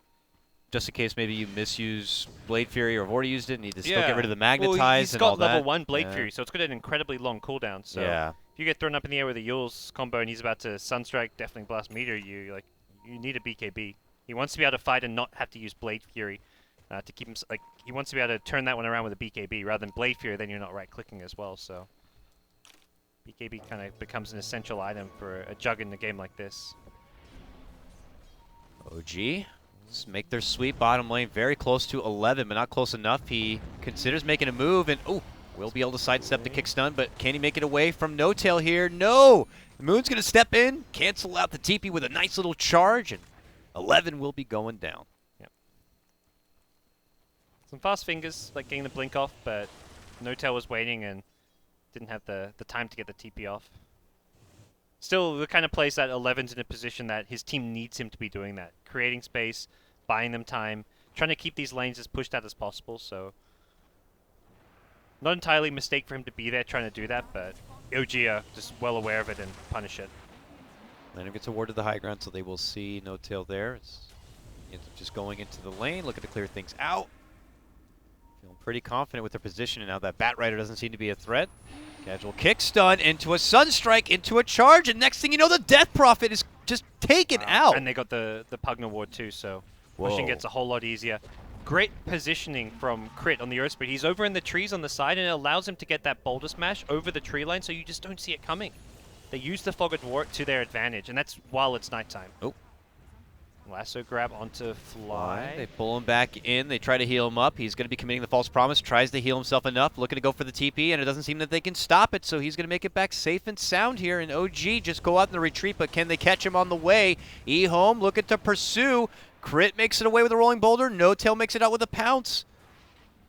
just in case maybe you misuse Blade Fury or have already used it and need to still get rid of the Magnetize he's and all got that. level 1 Blade Fury, so it's got an incredibly long cooldown. So if you get thrown up in the air with a Yules combo and he's about to Sunstrike, Deafening Blast, meter you, like, you need a BKB. He wants to be able to fight and not have to use Blade Fury to keep him, like, he wants to be able to turn that one around with a BKB rather than Blade Fury. Then you're not right clicking as well. So BKB kind of becomes an essential item for a Jug in a game like this. OG, let's make their sweep bottom lane very close to 11, but not close enough. He considers making a move, and will be able to sidestep the kick stun, but can he make it away from No-Tail here? No! Moon's going to step in, cancel out the TP with a nice little charge, and 11 will be going down. Yep. Some fast fingers, like getting the blink off, but No-Tail was waiting and didn't have the time to get the TP off. Still, the kind of plays that 11's in a position that his team needs him to be doing that. Creating space, buying them time, trying to keep these lanes as pushed out as possible, so not entirely a mistake for him to be there trying to do that, but OG are just well aware of it and punish it. Random gets awarded the high ground, so they will see No-Tail there. It's just going into the lane, looking to clear things out. Feeling pretty confident with their position, and now that Bat Rider doesn't seem to be a threat. Casual kick stun into a Sunstrike, into a charge, and next thing you know, the Death Prophet is just taken out. And they got the Pugna ward too, so Pushing Whoa. gets a whole lot easier. Great positioning from Crit on the Earth Speed. He's over in the trees on the side, and it allows him to get that boulder smash over the tree line, so you just don't see it coming. They use the Fog of War to their advantage, and that's while it's nighttime. Oh. Lasso grab onto Fly. They pull him back in. They try to heal him up. He's going to be committing the false promise. Tries to heal himself enough. Looking to go for the TP, and it doesn't seem that they can stop it. So he's going to make it back safe and sound here. And OG just go out in the retreat, but can they catch him on the way? EHOME looking to pursue. Crit makes it away with a rolling boulder. No Tail makes it out with a pounce.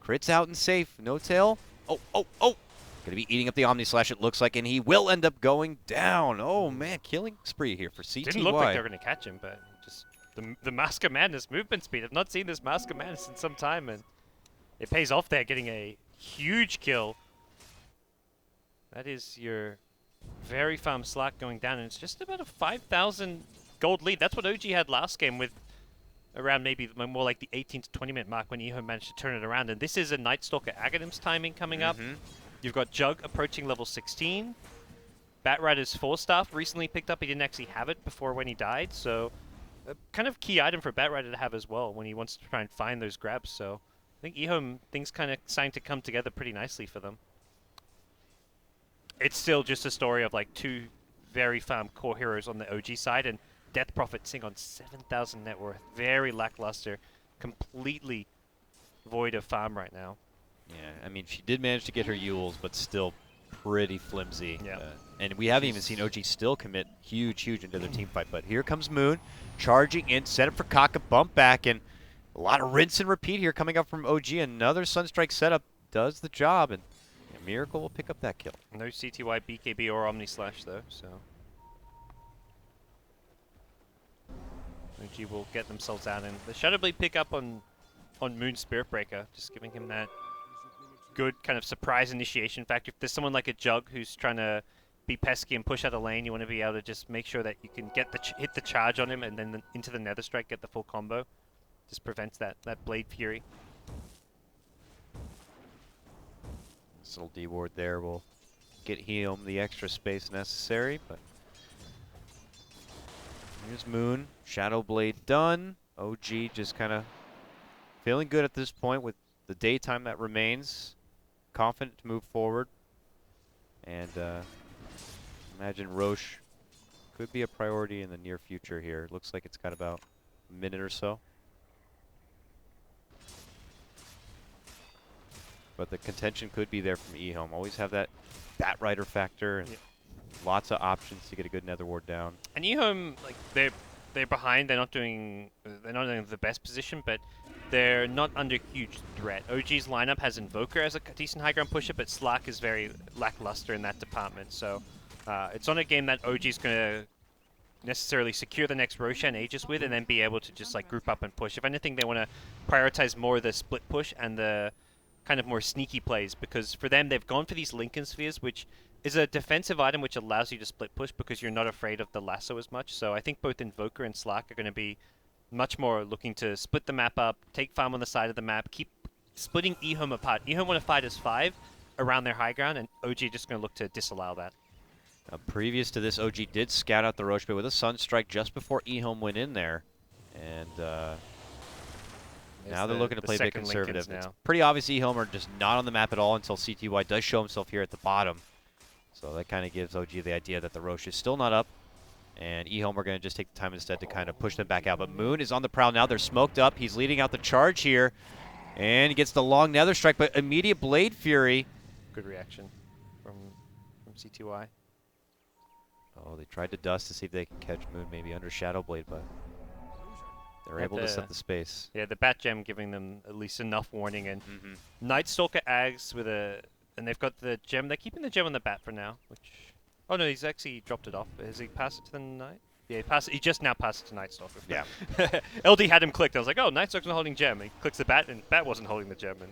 Crit's out and safe. No Tail. Oh. Going to be eating up the Omni Slash, it looks like, and he will end up going down. Oh, man. Killing spree here for CTY. Didn't look like they were going to catch him, but just the Mask of Madness movement speed. I've not seen this Mask of Madness in some time, and it pays off there, getting a huge kill. That is your very farm Slack going down, and it's just about a 5,000 gold lead. That's what OG had last game with around maybe more like the 18 to 20 minute mark when EHOME managed to turn it around. And this is a Night Stalker Aghanims timing coming up. You've got Jug approaching level 16. Batrider's 4-staff recently picked up. He didn't actually have it before when he died, so a kind of key item for Batrider to have as well when he wants to try and find those grabs. So I think EHOME, things kind of starting to come together pretty nicely for them. It's still just a story of like two very farm core heroes on the OG side, and Death Prophet sitting on 7,000 net worth. Very lackluster, completely void of farm right now. Yeah, I mean, she did manage to get her Yules, but still pretty flimsy. Yeah. And we haven't even seen OG still commit huge into their team fight. But here comes Moon, charging in, set up for Kaka, bump back, and a lot of rinse and repeat here coming up from OG. Another Sunstrike setup does the job, and Miracle will pick up that kill. No CTY, BKB, or Omni Slash, though, so OG will get themselves out, and the Shadowblade pick up on Moon Spirit Breaker, just giving him that good kind of surprise initiation factor. If there's someone like a Jug who's trying to be pesky and push out a lane, you want to be able to just make sure that you can get the hit the charge on him, and then into the Nether Strike, get the full combo. Just prevents that Blade Fury. This little D ward there will get EHOME the extra space necessary, but here's Moon, Shadowblade done. OG just kind of feeling good at this point with the daytime that remains. Confident to move forward. And imagine Roche could be a priority in the near future here. Looks like it's got about a minute or so. But the contention could be there from EHOME. Always have that Batrider factor and lots of options to get a good Nether Ward down. And EHOME, like they're behind. They're not doing the best position, but they're not under huge threat. OG's lineup has Invoker as a decent high ground pusher, but Slack is very lackluster in that department. So it's on a game that OG's going to necessarily secure the next Roshan Aegis with, and then be able to just like group up and push. If anything, they want to prioritize more of the split push and the kind of more sneaky plays, because for them, they've gone for these Lincoln Spheres, which is a defensive item which allows you to split push because you're not afraid of the lasso as much. So I think both Invoker and Slack are going to be much more looking to split the map up, take farm on the side of the map, keep splitting EHOME apart. EHOME want to fight as 5 around their high ground, and OG just going to look to disallow that. Previous to this, OG did scout out the Roche Bay with a Sunstrike just before EHOME went in there. And now they're looking to play a bit conservative. It's pretty obvious EHOME are just not on the map at all until CTY does show himself here at the bottom. So that kind of gives OG the idea that the Roche is still not up. And EHOME are going to just take the time instead to kind of push them back out. But Moon is on the prowl now. They're smoked up. He's leading out the charge here. And he gets the long Nether Strike, but immediate Blade Fury. Good reaction from CTY. Oh, they tried to dust to see if they can catch Moon maybe under Shadowblade, but they're able to set the space. Yeah, the Bat Gem giving them at least enough warning. And Night Stalker Ags with a... And they've got the gem. They're keeping the gem on the Bat for now, which... Oh, no, he's actually dropped it off. Has he passed it to the Night? Yeah, he just now passed it to Night Stalker. Yeah. LD had him clicked. I was like, oh, Night Stalker's not holding gem. He clicks the Bat, and Bat wasn't holding the gem. And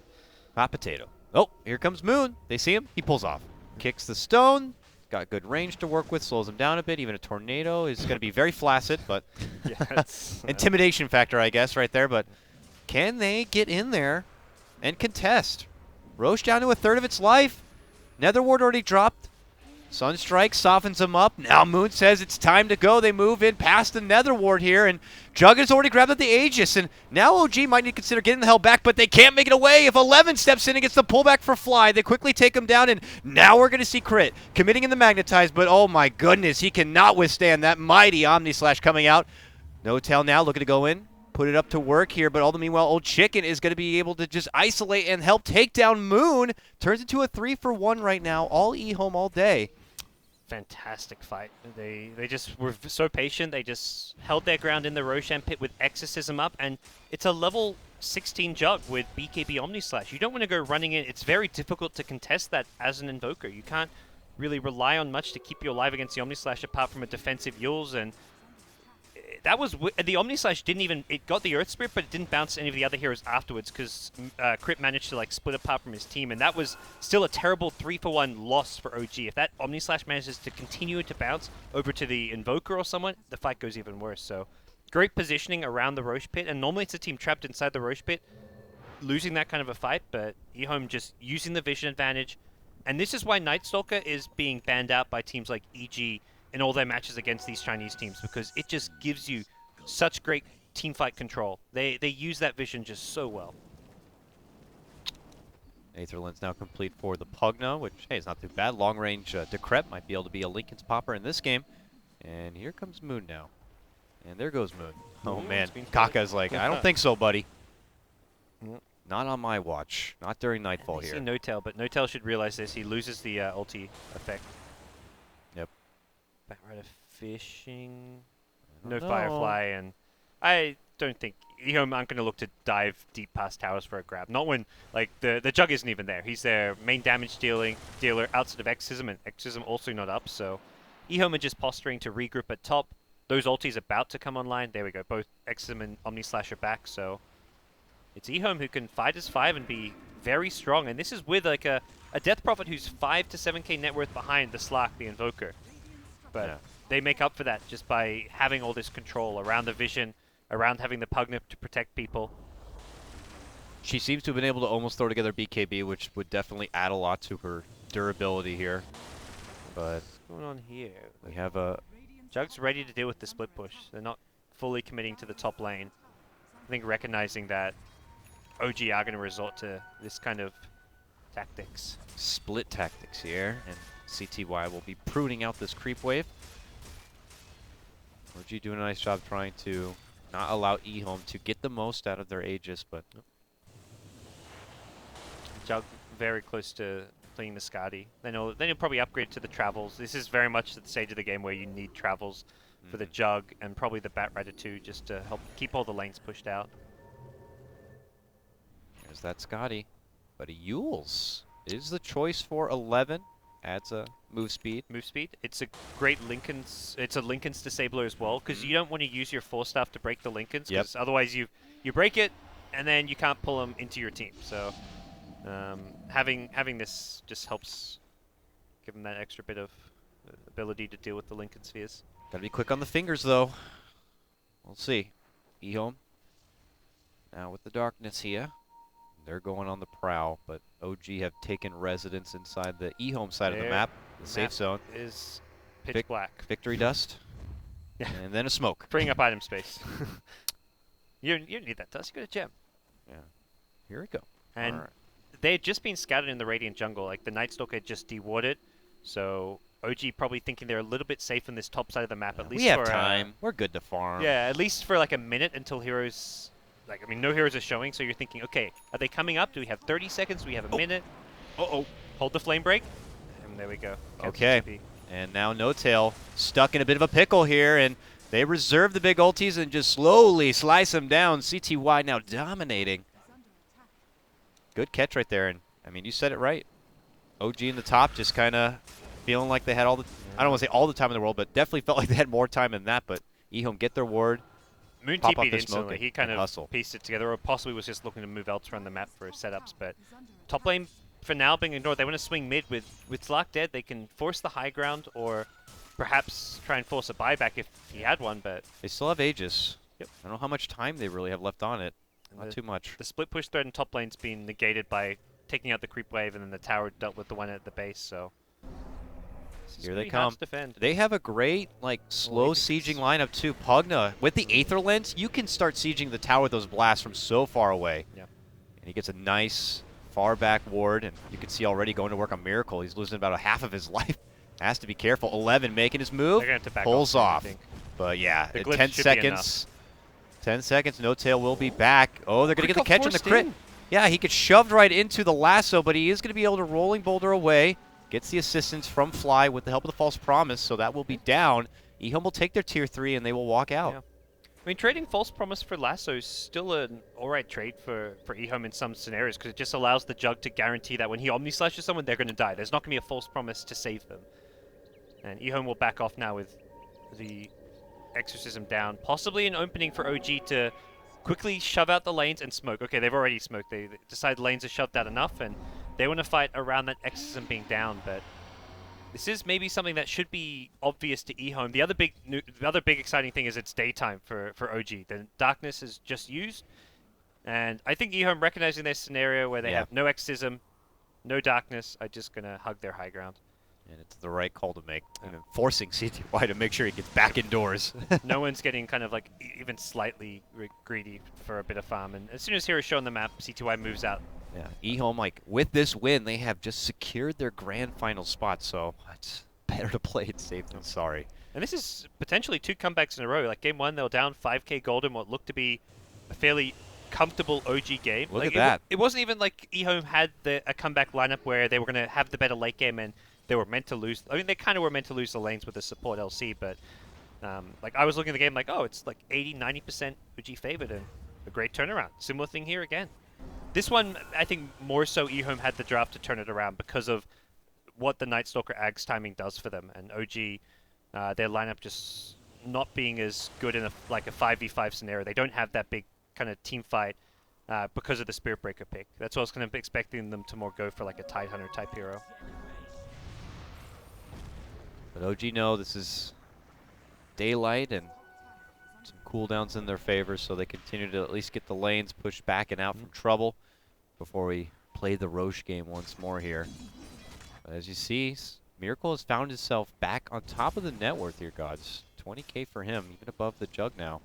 hot potato. Oh, here comes Moon. They see him. He pulls off. Kicks the stone. Got good range to work with. Slows him down a bit. Even a tornado is going to be very flaccid, but yeah, intimidation factor, I guess, right there. But can they get in there and contest? Roche down to a third of its life. Nether Ward already dropped. Sunstrike softens him up. Now Moon says it's time to go. They move in past the Nether Ward here, and Jug has already grabbed at the Aegis, and now OG might need to consider getting the hell back, but they can't make it away. If 11 steps in and gets the pullback for Fly, they quickly take him down, and now we're going to see Crit committing in the Magnetize, but oh my goodness, he cannot withstand that mighty Omni Slash coming out. No Tail now looking to go in, put it up to work here, but all the meanwhile, Old Chicken is going to be able to just isolate and help take down Moon. Turns into a 3-for-1 right now, all EHOME all day. Fantastic fight. They just were so patient. They just held their ground in the Roshan pit with Exorcism up, and it's a level 16 Jug with BKB Omni Slash. You don't want to go running in. It's very difficult to contest that as an Invoker. You can't really rely on much to keep you alive against the Omni Slash apart from a defensive Yules, and that was the Omni Slash didn't even, it got the Earth Spirit, but it didn't bounce any of the other heroes afterwards because Crit managed to like split apart from his team, and that was still a terrible 3-for-1 loss for OG. If that Omni Slash manages to continue to bounce over to the Invoker or someone, the fight goes even worse. So great positioning around the Roche pit, and normally it's a team trapped inside the Roche pit losing that kind of a fight, but EHOME just using the vision advantage, and this is why Night Stalker is being banned out by teams like EG in all their matches against these Chinese teams, because it just gives you such great teamfight control. They use that vision just so well. Aetherland's now complete for the Pugna, which, hey, is not too bad. Long-range Decrep might be able to be a Lincoln's Popper in this game. And here comes Moon now. And there goes Moon. Oh, man. Kaka's like, I don't think so, buddy. Not on my watch. Not during Nightfall here. See No Tail, but No Tail should realize this. He loses the ulti effect. Yep. Backrider fishing. No Firefly, and I don't think EHOME aren't going to look to dive deep past towers for a grab. Not when like the Jug isn't even there. He's their main damage dealer outside of Exorcism, and Exorcism also not up. So EHOME are just posturing to regroup at top. Those ultis about to come online. There we go. Both Exorcism and Omni Slash are back. So it's EHOME who can fight as 5 and be very strong. And this is with like a Death Prophet who's 5 to 7k net worth behind the Slark, the Invoker. But yeah, they make up for that just by having all this control around the vision, around having the Pugna to protect people. She seems to have been able to almost throw together BKB, which would definitely add a lot to her durability here. But What's going on here? we have a... Jug's ready to deal with the split push. They're not fully committing to the top lane. I think recognizing that OG are going to resort to this kind of tactics. split tactics here, and CTY will be pruning out this creep wave. OG doing a nice job trying to not allow EHOME to get the most out of their Aegis, but Jug very close to playing the Skadi. Then he'll probably upgrade to the Travels. This is very much the stage of the game where you need Travels for the Jug and probably the Batrider too, just to help keep all the lanes pushed out. there's that Scotty. But a Yules is the choice for 11. Adds a move speed. Move speed. It's a great Lincoln's. It's a Lincoln's disabler as well, because you don't want to use your Force Staff to break the Lincolns, because otherwise you break it and then you can't pull them into your team. So having this just helps give them that extra bit of ability to deal with the Lincoln spheres. Gotta be quick on the fingers though. We'll see. EHOME now with the darkness here. They're going on the prowl, but OG have taken residence inside the EHOME side of the map, the safe zone. Is pitch black. Victory dust. Yeah. And then a smoke. Freeing up item space. you don't need that dust. You got a gem. Yeah. Here we go. And Alright. they had just been scattered in the Radiant Jungle. Like the Night Stalker had just dewarded, so OG probably thinking they're a little bit safe on this top side of the map. At least we have for, time. We're good to farm. Yeah, at least for like a minute until heroes. Like, I mean, no heroes are showing, so you're thinking, okay, are they coming up? Do we have 30 seconds? Do we have a minute? Uh-oh. Hold the flame break. And there we go. Okay. TP. And now No Tail stuck in a bit of a pickle here, and they reserve the big ultis and just slowly slice them down. CTY now dominating. Good catch right there, and I mean, you said it right. OG in the top just kind of feeling like they had all the, I don't want to say all the time in the world, but definitely felt like they had more time than that, but EHOME get their ward. Moon Pop up TP'd the instantly. smoke He kind and of hustle. pieced it together, or possibly was just looking to move elsewhere on the map for setups. But top lane, for now, being ignored. They want to swing mid with Slark dead. They can force the high ground, or perhaps try and force a buyback if he had one, but... They still have Aegis. Yep. I don't know how much time they really have left on it. Not too much. The split push threat in top lane's been negated by taking out the creep wave, and then the tower dealt with the one at the base, so... It's Here they pretty hard come. to defend. They have a great, like, slow even sieging lineup, too. Pugna, with the Aether Lens, you can start sieging the tower with those blasts from so far away. Yeah. And he gets a nice far back ward, and you can see already going to work on Miracle. He's losing about a half of his life. Has to be careful. 11 making his move. They're gonna have to back Pulls off. off. But yeah, The at glitch 10 should be seconds. 10 seconds, No Tail will be back. Oh, they're going to get the catch on the crit. Yeah, he gets shoved right into the lasso, but he is going to be able to rolling boulder away. Gets the assistance from Fly with the help of the False Promise, so that will be down. EHOME will take their tier 3 and they will walk out. Yeah. I mean, trading False Promise for Lasso is still an alright trade for EHOME in some scenarios, because it just allows the Jug to guarantee that when he Omni-Slashes someone, they're going to die. There's not going to be a False Promise to save them. And EHOME will back off now with the Exorcism down. Possibly an opening for OG to quickly shove out the lanes and smoke. Okay, they've already smoked. They decide lanes are shoved out enough, and they want to fight around that Exorcism being down, but this is maybe something that should be obvious to EHOME. The other big exciting thing is it's daytime for OG. The darkness is just used, and I think EHOME, recognizing their scenario where they have no Exorcism, no darkness, are just going to hug their high ground. And it's the right call to make, and forcing CTY to make sure he gets back indoors. No one's getting kind of like even slightly greedy for a bit of farm, and as soon as Hero's shown the map, CTY moves out. Yeah, EHOME, like, with this win, they have just secured their grand final spot, so it's better to play it safe than sorry. And this is potentially 2 comebacks in a row. Like, game 1, they were down 5k gold in what looked to be a fairly comfortable OG game. Look like, at that. It wasn't even like EHOME had a comeback lineup where they were going to have the better late game and they were meant to lose. I mean, they kind of were meant to lose the lanes with the support LC, but like, I was looking at the game like, oh, it's like 80-90% OG favored, and a great turnaround. Similar thing here again. This one, I think more so EHOME had the draft to turn it around because of what the Night Stalker Ags timing does for them, and OG, their lineup just not being as good in a 5v5 scenario. They don't have that big kind of team fight because of the Spirit Breaker pick. That's what I was kind of expecting them to more go for, like a Tidehunter type hero. But OG know this is daylight and some cooldowns in their favor, so they continue to at least get the lanes pushed back and out from trouble before we play the Roche game once more here. But as you see, Miracle has found himself back on top of the net worth here, GoDz. 20k for him, even above the Jug now.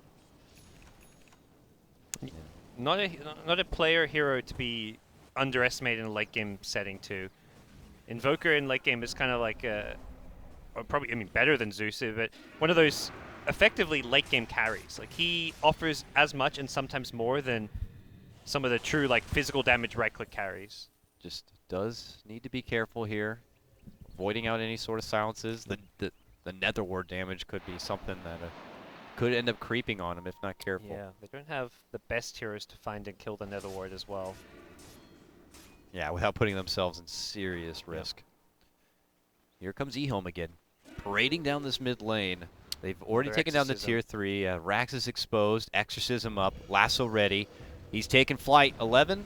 Not a player hero to be underestimated in a late game setting too. Invoker in late game is kind of like probably, I mean, better than Zeus, but one of those effectively late game carries. Like, he offers as much and sometimes more than some of the true like physical damage right click carries. Just does need to be careful here, avoiding out any sort of silences. The nether ward damage could be something that could end up creeping on him if not careful. Yeah, they don't have the best heroes to find and kill the nether ward as well. Yeah, without putting themselves in serious risk. Here comes EHOME again, parading down this mid lane. They've already taken down the tier 3. Rax is exposed, Exorcism up, Lasso ready. He's taking flight. 11.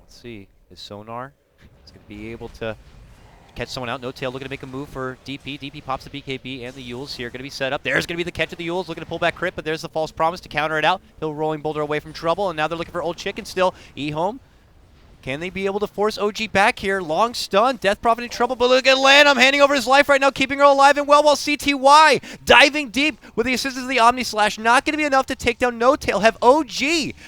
Let's see, his sonar. He's going to be able to catch someone out. No Tail looking to make a move for DP. DP pops the BKB and the Yules here. Going to be set up. There's going to be the catch of the Yules. Looking to pull back crit, but there's the False Promise to counter it out. He'll rolling boulder away from trouble, and now they're looking for Old Chicken still. EHOME. Can they be able to force OG back here? Long stun. Death Prophet in trouble, but look at LAN. I'm handing over his life right now, keeping her alive and well, while CTY diving deep with the assistance of the Omni Slash. Not going to be enough to take down No Tail. Have OG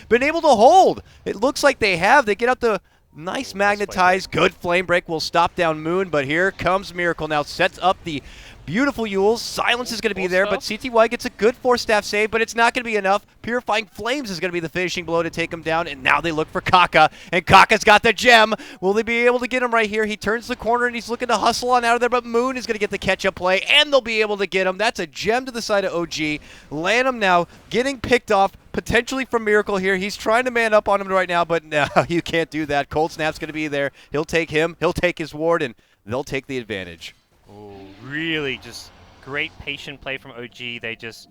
been able to hold? It looks like they have. They get out the nice magnetize. Good flame break will stop down Moon, but here comes Miracle now. Sets up the beautiful Yules. Silence is going to be there, but CTY gets a good 4-staff save, but it's not going to be enough. Purifying Flames is going to be the finishing blow to take him down, and now they look for Kaka, and Kaka's got the gem. Will they be able to get him right here? He turns the corner, and he's looking to hustle on out of there, but Moon is going to get the catch-up play, and they'll be able to get him. That's a gem to the side of OG. Lanham now getting picked off, potentially from Miracle here. He's trying to man up on him right now, but no, you can't do that. Cold Snap's going to be there. He'll take him. He'll take his ward, and they'll take the advantage. Oh, really just great patient play from OG. They just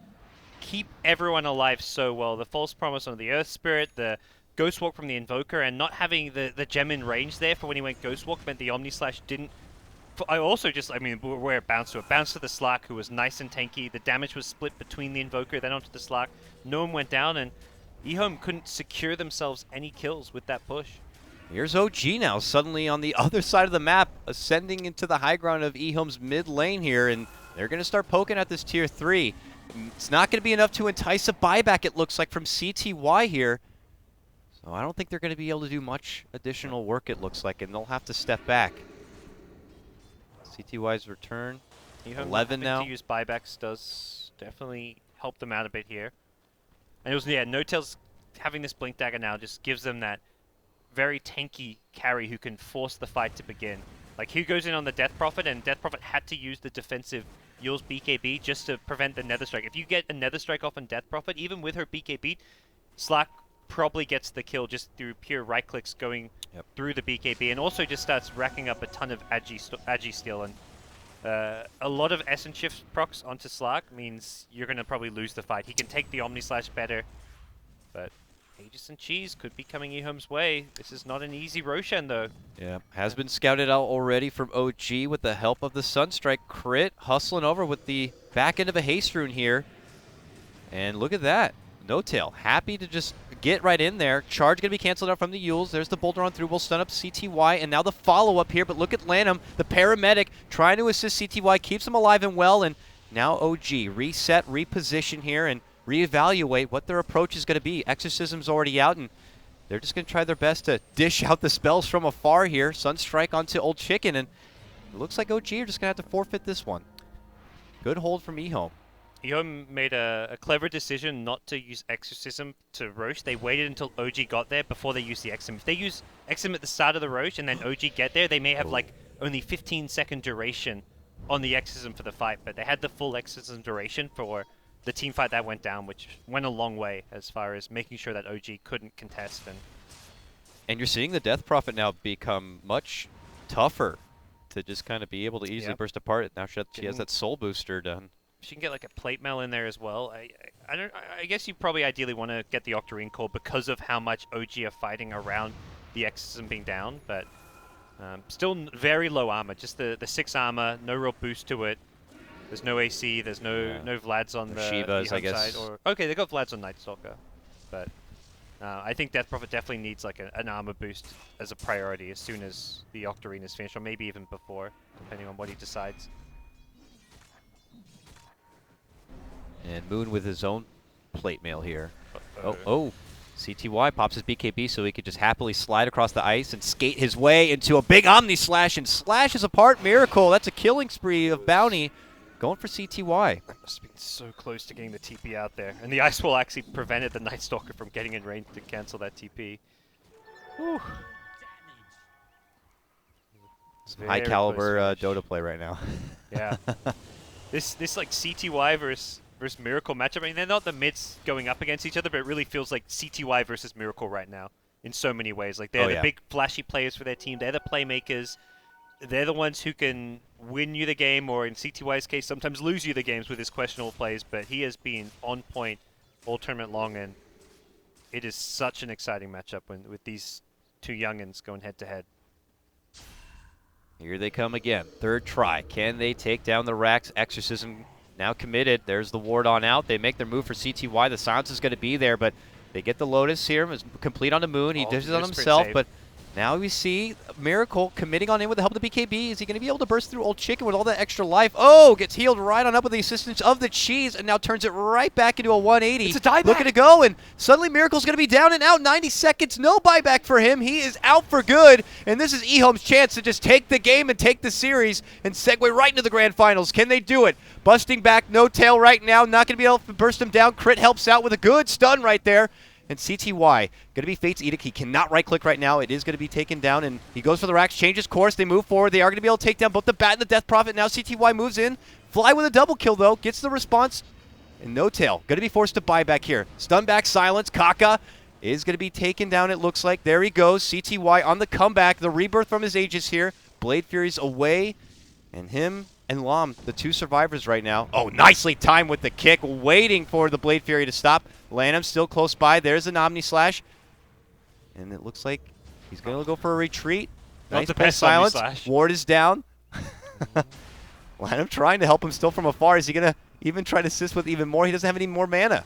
keep everyone alive so well. The False Promise on the Earth Spirit, the Ghost Walk from the Invoker, and not having the gem in range there for when he went Ghost Walk meant the Omni Slash didn't. I also just, I mean, where it bounced to. It bounced to the Slark, who was nice and tanky. The damage was split between the Invoker, then onto the Slark. No one went down, and EHOME couldn't secure themselves any kills with that push. Here's OG now, suddenly on the other side of the map, ascending into the high ground of EHOME's mid lane here, and they're going to start poking at this tier 3. It's not going to be enough to entice a buyback, it looks like, from CTY here. So I don't think they're going to be able to do much additional work, it looks like, and they'll have to step back. CTY's return, EHOME 11 now. to use buybacks does definitely help them out a bit here. And it was, yeah, No-Tail's having this Blink Dagger now just gives them that very tanky carry who can force the fight to begin. Like, he goes in on the Death Prophet, and Death Prophet had to use the defensive Yule's BKB just to prevent the Nether Strike. If you get a Nether Strike off on Death Prophet, even with her BKB, Slack probably gets the kill just through pure right clicks going through the BKB, and also just starts racking up a ton of Agi Steel. And a lot of Essence Shift procs onto Slack means you're going to probably lose the fight. He can take the Omni Slash better, but Aegis and Cheese could be coming EHOME's way. This is not an easy Roshan, though. Yeah, has been scouted out already from OG with the help of the Sunstrike. Crit hustling over with the back end of a Haste Rune here. And look at that. No-Tail happy to just get right in there. Charge going to be canceled out from the Yules. There's the Boulder on through. Will stun up CTY. And now the follow-up here. But look at Lanham, the paramedic, trying to assist CTY. Keeps him alive and well. And now OG reset, reposition here, and reevaluate what their approach is going to be. Exorcism's already out, and they're just going to try their best to dish out the spells from afar here. Sunstrike onto Old Chicken, and it looks like OG are just going to have to forfeit this one. Good hold from EHOME. EHOME made a clever decision not to use Exorcism to Roche. They waited until OG got there before they used the Exim. If they use Exim at the start of the Roche and then OG get there, they may have like only 15-second duration on the Exorcism for the fight, but they had the full Exorcism duration for the team fight that went down, which went a long way as far as making sure that OG couldn't contest. And you're seeing the Death Prophet now become much tougher to just kind of be able to easily burst apart. Now she has that Soul Booster done. She can get like a Plate Mail in there as well. I guess you probably ideally want to get the Octarine Core because of how much OG are fighting around the Exorcism being down, but still very low armor. Just the 6 armor, no real boost to it. There's no AC, there's no Vlads on the Shivas, I guess. side. Or, okay, they got Vlads on Night Stalker, but I think Death Prophet definitely needs like an armor boost as a priority as soon as the Octarine is finished, or maybe even before, depending on what he decides. And Moon with his own Plate Mail here. Oh, CTY pops his BKB so he could just happily slide across the ice and skate his way into a big Omni Slash, and slashes apart Miracle. That's a killing spree of Bounty. Going for CTY. That must have been so close to getting the TP out there. And the Ice Wall actually prevented the Night Stalker from getting in range to cancel that TP. Whew. High caliber Dota play right now. Yeah. This like CTY versus Miracle matchup. I mean, they're not the mids going up against each other, but it really feels like CTY versus Miracle right now in so many ways. Like they're the big flashy players for their team. They're the playmakers. They're the ones who can win you the game, or in CTY's case, sometimes lose you the games with his questionable plays, but he has been on point all tournament long, and it is such an exciting matchup with these two youngins going head-to-head. Here they come again. Third try. Can they take down the Rax? Exorcism now committed. There's the ward on out. They make their move for CTY. The silence is going to be there, but they get the Lotus here. It's complete on the Moon. He dishes on himself, but now we see Miracle committing on in with the help of the BKB. Is he going to be able to burst through Old Chicken with all that extra life? Oh, gets healed right on up with the assistance of the Cheese, and now turns it right back into a 180. It's a dieback. Looking to go, and suddenly Miracle's going to be down and out. 90 seconds, no buyback for him. He is out for good, and this is EHOME's chance to just take the game and take the series and segue right into the grand finals. Can they do it? Busting back, No-Tail right now. Not going to be able to burst him down. Crit helps out with a good stun right there. And CTY, going to be Fate's Edict. He cannot right-click right now. It is going to be taken down, and he goes for the Rax, changes course. They move forward. They are going to be able to take down both the Bat and the Death Prophet. Now CTY moves in. Fly with a double kill, though. Gets the response. And No-Tail, going to be forced to buy back here. Stun back, silence. Kaka is going to be taken down, it looks like. There he goes. CTY on the comeback. The rebirth from his Aegis here. Blade Fury's away. And him and Lam, the two survivors right now. Oh, nicely timed with the kick, waiting for the Blade Fury to stop. Lanham still close by. There's an Omni Slash. And it looks like he's going to go for a retreat. Nice pull silence. Ward is down. Lanham trying to help him still from afar. Is he going to even try to assist with even more? He doesn't have any more mana.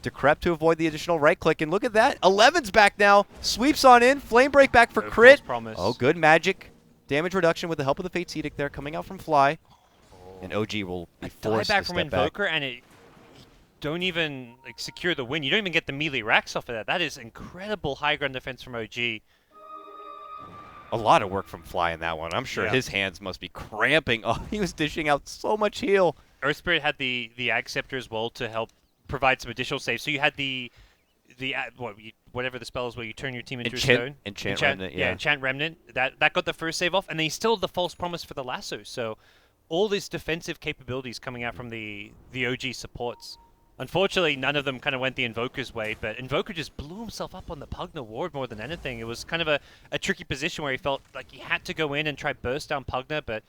Decrep to avoid the additional right click, and look at that. 11's back now. Sweeps on in. Flame break back for No crit. false promise. Oh, good magic. Damage reduction with the help of the Fate's Edict there coming out from Fly. And OG will be forced back to from step back. Invoker, and it don't even like secure the win. You don't even get the melee racks off of that. That is incredible high ground defense from OG. A lot of work from Fly in that one. I'm sure Yeah. his hands must be cramping. Oh, he was dishing out so much heal. Earth Spirit had the Ag Scepter as well to help provide some additional saves. So you had whatever the spell is where you turn your team into a stone. Enchant Remnant, yeah. Enchant Remnant. That got the first save off, and then he still had the false promise for the lasso. So all these defensive capabilities coming out from the OG supports. Unfortunately, none of them kind of went the Invoker's way, but Invoker just blew himself up on the Pugna ward more than anything. It was kind of a tricky position where he felt like he had to go in and try burst down Pugna, but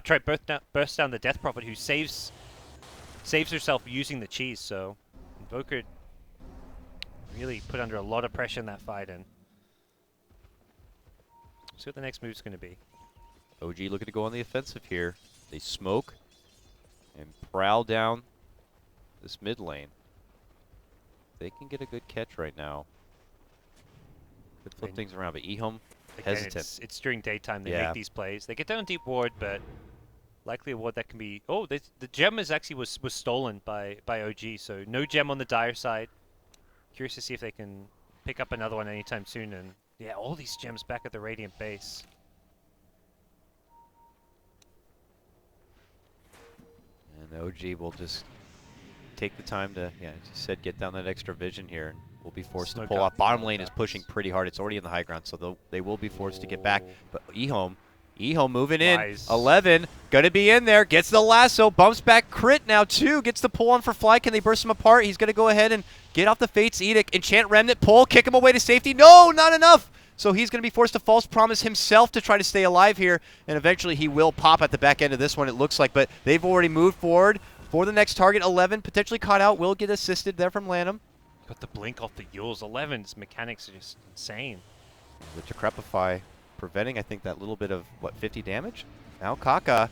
try burst down the Death Prophet, who saves herself using the cheese. So Invoker really put under a lot of pressure in that fight, and see what the next move's going to be. OG looking to go on the offensive here. They smoke and prowl down this mid lane. They can get a good catch right now. Could flip things around, but EHOME Again, hesitant. it's during daytime they Yeah. make these plays. They get down deep ward, but likely a ward that can be... Oh, the gem was actually was stolen by OG, so no gem on the Dire side. Curious to see if they can pick up another one anytime soon. And yeah, all these gems back at the Radiant base. And OG will just take the time to, yeah, as you said, get down that extra vision here. And we'll be forced Smoke to pull up. off. Bottom lane is pushing pretty hard. It's already in the high ground, so they will be forced to get back. But EHOME moving in. Wise. 11, gonna be in there. Gets the lasso, bumps back crit now too. Gets the pull on for Fly. Can they burst him apart? He's gonna go ahead and get off the Fate's Edict. Enchant Remnant, pull, kick him away to safety. No, not enough. So he's going to be forced to false promise himself to try to stay alive here, and eventually he will pop at the back end of this one, it looks like. But they've already moved forward for the next target. 11 potentially caught out, will get assisted there from Lanham. Got the blink off the Yules. 11's mechanics are just insane. The Decrepify preventing, I think, that little bit of, what, 50 damage? Now Kaka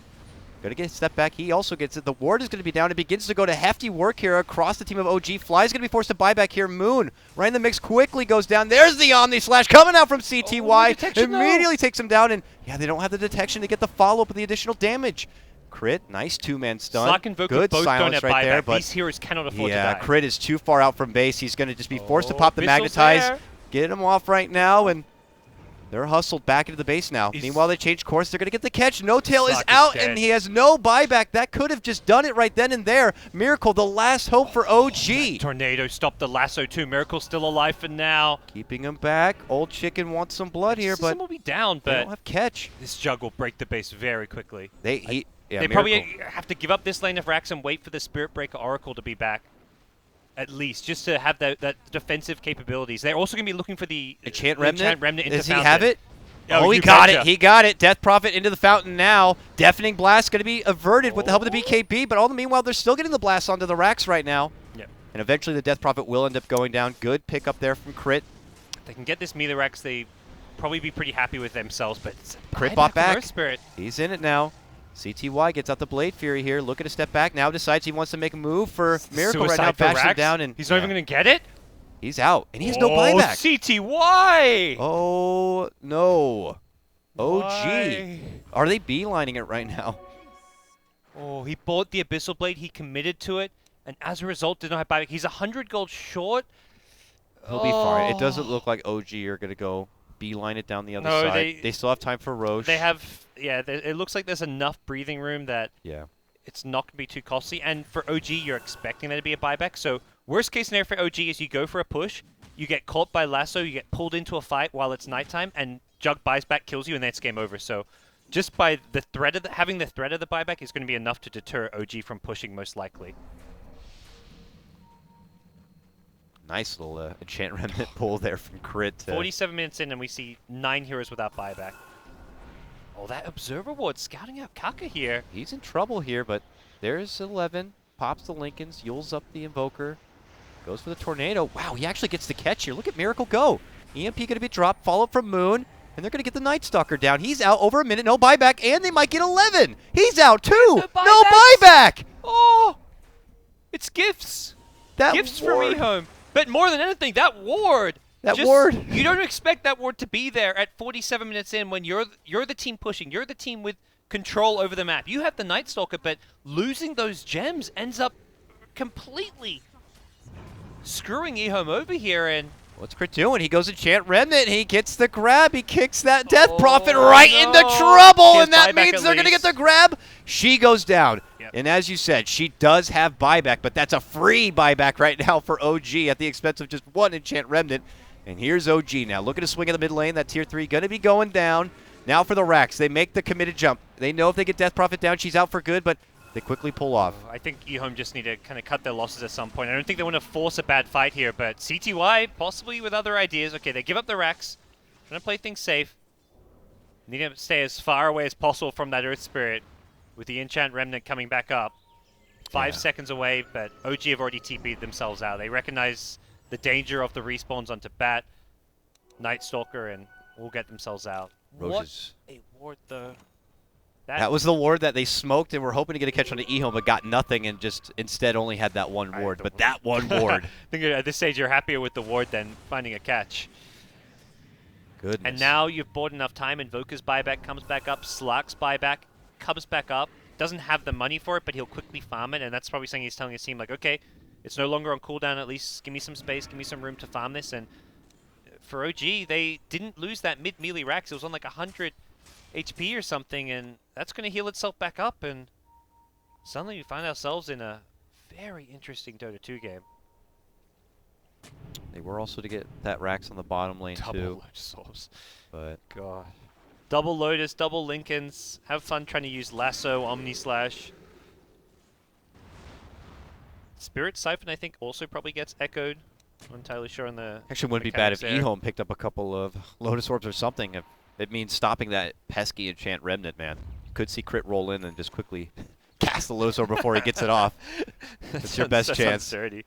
going to get a step back. He also gets it. The ward is going to be down. It begins to go to hefty work here across the team of OG. Fly's going to be forced to buy back here. Moon, right in the mix, quickly goes down. There's the Omni Slash coming out from CTY. Detection, Immediately takes him down, and yeah, they don't have the detection to get the follow-up with the additional damage. Crit, nice two-man stun. Slack and Invoker Good both don't silence have right there, buyback. but These heroes cannot afford to yeah, die. Crit is too far out from base. He's going to just be forced to Oh, pop the Viscel's Magnetize. there. Get him off right now, and they're hustled back into the base now. He's- Meanwhile, they change course. They're going to get the catch. No Tail is Slack is out, dead. and he has no buyback. That could have just done it right then and there. Miracle, the last hope for OG. Tornado stopped the lasso too. Miracle's still alive for now. Keeping him back. Old Chicken wants some blood here, System but will be down, they but don't have catch. this jug will break the base very quickly. They They probably have to give up this lane of racks and wait for the Spirit Breaker Oracle to be back. At least, just to have that defensive capabilities. They're also going to be looking for the Enchant Remnant. into Does he Fountain. have it? Oh, Oh, he you got betcha. it. He got it. Death Prophet into the fountain now. Deafening Blast going to be averted with the help of the BKB, but all the meanwhile, they're still getting the blast onto the racks right now. Yep. And eventually the Death Prophet will end up going down. Good pick up there from Crit. If they can get this melee racks, they probably be pretty happy with themselves, but it's a Crit buyback bought from back. Earth Spirit. He's in it now. CTY gets out the Blade Fury here, looking to step back. Now decides he wants to make a move for Miracle right now. Suicide for Bashes him racks? down, and He's not even going to get it? he's out. And he has no buyback. CTY! Oh, no. OG. Why? Are they beelining it right now? Oh, he bought the Abyssal Blade, he committed to it, and as a result did not have buyback. He's 100 gold short. He'll be fine. It doesn't look like OG are going to go beeline it down the other No, side. They still have time for Roche. They have, yeah, it looks like there's enough breathing room that Yeah. it's not going to be too costly. And for OG, you're expecting there to be a buyback. So worst case scenario for OG is you go for a push, you get caught by lasso, you get pulled into a fight while it's nighttime, and Jug buys back, kills you, and then it's game over. So just by the threat of having the threat of the buyback is going to be enough to deter OG from pushing, most likely. Nice little Enchant Remnant pull there from Crit. 47 minutes in, and we see 9 heroes without buyback. Oh, that Observer Ward scouting out Kaka here. He's in trouble here, but there's 11. Pops the Lincolns, Yules up the Invoker. Goes for the Tornado. Wow, he actually gets the catch here. Look at Miracle go. EMP going to be dropped, follow from Moon, and they're going to get the Night Stalker down. He's out over a minute, no buyback, and they might get 11. He's out too. No buyback. Oh, it's gifts. That Gifts ward. from EHOME. But more than anything, that ward. That ward. You don't expect that ward to be there at 47 minutes in when you're the team pushing. You're the team with control over the map. You have the Night Stalker, but losing those gems ends up completely screwing EHOME over here. And what's Crit doing? He goes to Chant Remnant. He gets the grab. He kicks that Death Prophet right into trouble, and that means they're going to get the grab. She goes down. Yep. And as you said, she does have buyback, but that's a free buyback right now for OG at the expense of just one Enchant Remnant. And here's OG now. Looking to swing in the mid lane. That tier 3 going to be going down. Now for the Rax. They make the committed jump. They know if they get Death Prophet down, she's out for good, but they quickly pull off. I think EHOME just need to kind of cut their losses at some point. I don't think they want to force a bad fight here, but CTY possibly with other ideas. Okay, they give up the Rax. Trying to play things safe. Need to stay as far away as possible from that Earth Spirit with the Enchant Remnant coming back up. 5 seconds away, but OG have already TP'd themselves out. They recognize the danger of the respawns onto Bat, Night Stalker, and will get themselves out. Roaches. What a ward, though. That was the ward that they smoked and were hoping to get a catch on the EHOME, but got nothing and just instead only had that one ward. But that one ward. I think at this stage you're happier with the ward than finding a catch. Goodness. And now you've bought enough time. Invoker's buyback comes back up. Slark's buyback comes back up. Doesn't have the money for it, but he'll quickly farm it. And that's probably something he's telling his team, like, okay, it's no longer on cooldown. At least give me some space, give me some room to farm this. And for OG, they didn't lose that mid-melee Rax. It was on like 100 HP or something, and that's going to heal itself back up. And suddenly we find ourselves in a very interesting Dota 2 game. They were also to get that Rax on the bottom lane too. Souls. But God. Double Lotus, double Lincolns. Have fun trying to use Lasso, Omni Slash. Spirit Siphon, I think, also probably gets echoed. Not entirely sure on the actually wouldn't be bad if mechanics there. EHOME picked up a couple of Lotus Orbs or something. If it means stopping that pesky Enchant Remnant, man. You could see Crit roll in and just quickly cast the Lotus Orb before he gets it off. That's your best chance. Dirty.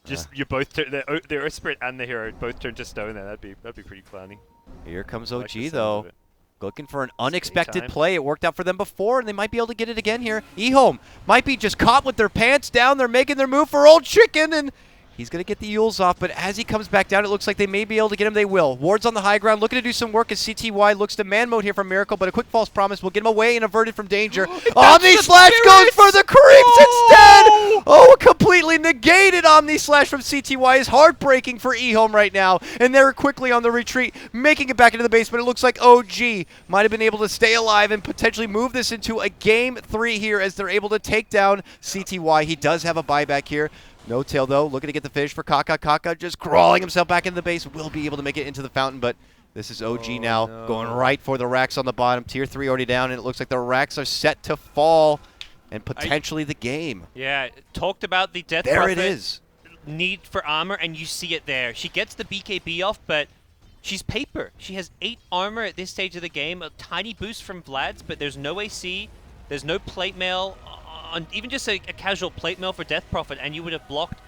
Just you both turn the Earth Spirit and the hero both turn to stone there. That'd be pretty clowny. Here comes I OG like the sound though. of it. Looking for an unexpected time. play. It worked out for them before, and they might be able to get it again here. EHOME might be just caught with their pants down. They're making their move for Old Chicken, and he's going to get the Yules off, but as he comes back down, it looks like they may be able to get him. They will. Ward's on the high ground, looking to do some work as CTY looks to man mode here from Miracle, but a quick false promise will get him away and averted from danger. Omni Slash goes for the creeps instead! Oh, completely negated Omni Slash from CTY is heartbreaking for EHOME right now, and they're quickly on the retreat, making it back into the base, but it looks like OG might have been able to stay alive and potentially move this into a Game 3 here as they're able to take down CTY. He does have a buyback here. No tail, though. Looking to get the finish for KotLGuy. KotLGuy just crawling himself back into the base. Will be able to make it into the fountain, but this is OG now going right for the Rax on the bottom. Tier 3 already down, and it looks like the Rax are set to fall and potentially the game. Yeah, talked about the Death There Prophet it is. need for armor, and you see it there. She gets the BKB off, but she's paper. She has 8 armor at this stage of the game. A tiny boost from Vlad's, but there's no AC. There's no plate mail. Even just a casual plate mail for Death Prophet, and you would have blocked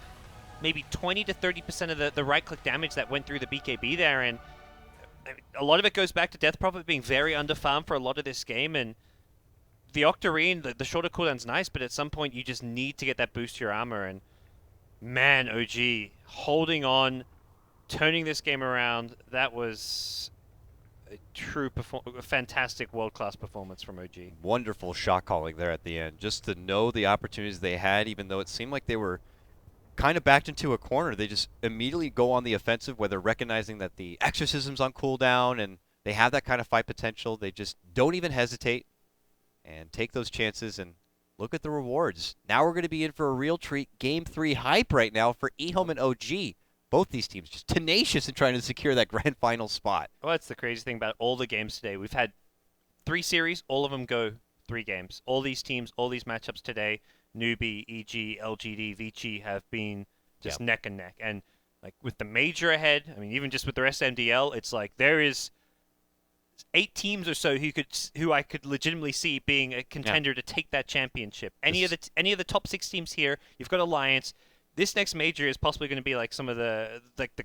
maybe 20 to 30% of the right-click damage that went through the BKB there. And a lot of it goes back to Death Prophet being very underfarmed for a lot of this game. And the Octarine, the shorter cooldown's nice, but at some point you just need to get that boost to your armor. And man, OG holding on, turning this game around. That was a true, fantastic world-class performance from OG. Wonderful shot calling there at the end. Just to know the opportunities they had, even though it seemed like they were kind of backed into a corner, they just immediately go on the offensive, whether recognizing that the Exorcism's on cooldown and they have that kind of fight potential. They just don't even hesitate and take those chances and look at the rewards. Now we're going to be in for a real treat. Game 3 hype right now for EHOME and OG. Both these teams just tenacious in trying to secure that grand final spot. Well, that's the crazy thing about all the games today. We've had 3 series, all of them go 3 games. All these teams, all these matchups today, Newbie, EG, LGD, Vici have been just neck and neck. And like with the major ahead, I mean, even just with the rest of MDL, it's like there is 8 teams or so who I could legitimately see being a contender to take that championship. Any of the top 6 teams here, you've got Alliance. This next major is possibly going to be like some of the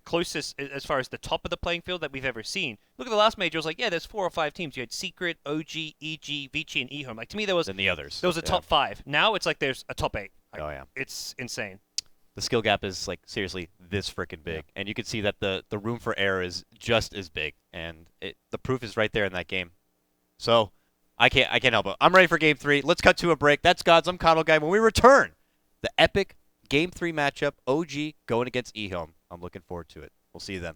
closest as far as the top of the playing field that we've ever seen. Look at the last major. It was like, yeah, there's 4 or 5 teams. You had Secret, OG, EG, Vici, and EHOME. Like to me, there was And the others. There was a top 5. Now it's like there's a top 8. Like, Oh yeah. It's insane. the skill gap is like seriously this freaking big, and you can see that the room for error is just as big, and the proof is right there in that game. So I can't help it. I'm ready for Game 3. Let's cut to a break. That's GoDz. I'm KotLGuy. When we return, the epic Game 3 matchup, OG going against EHOME. I'm looking forward to it. We'll see you then.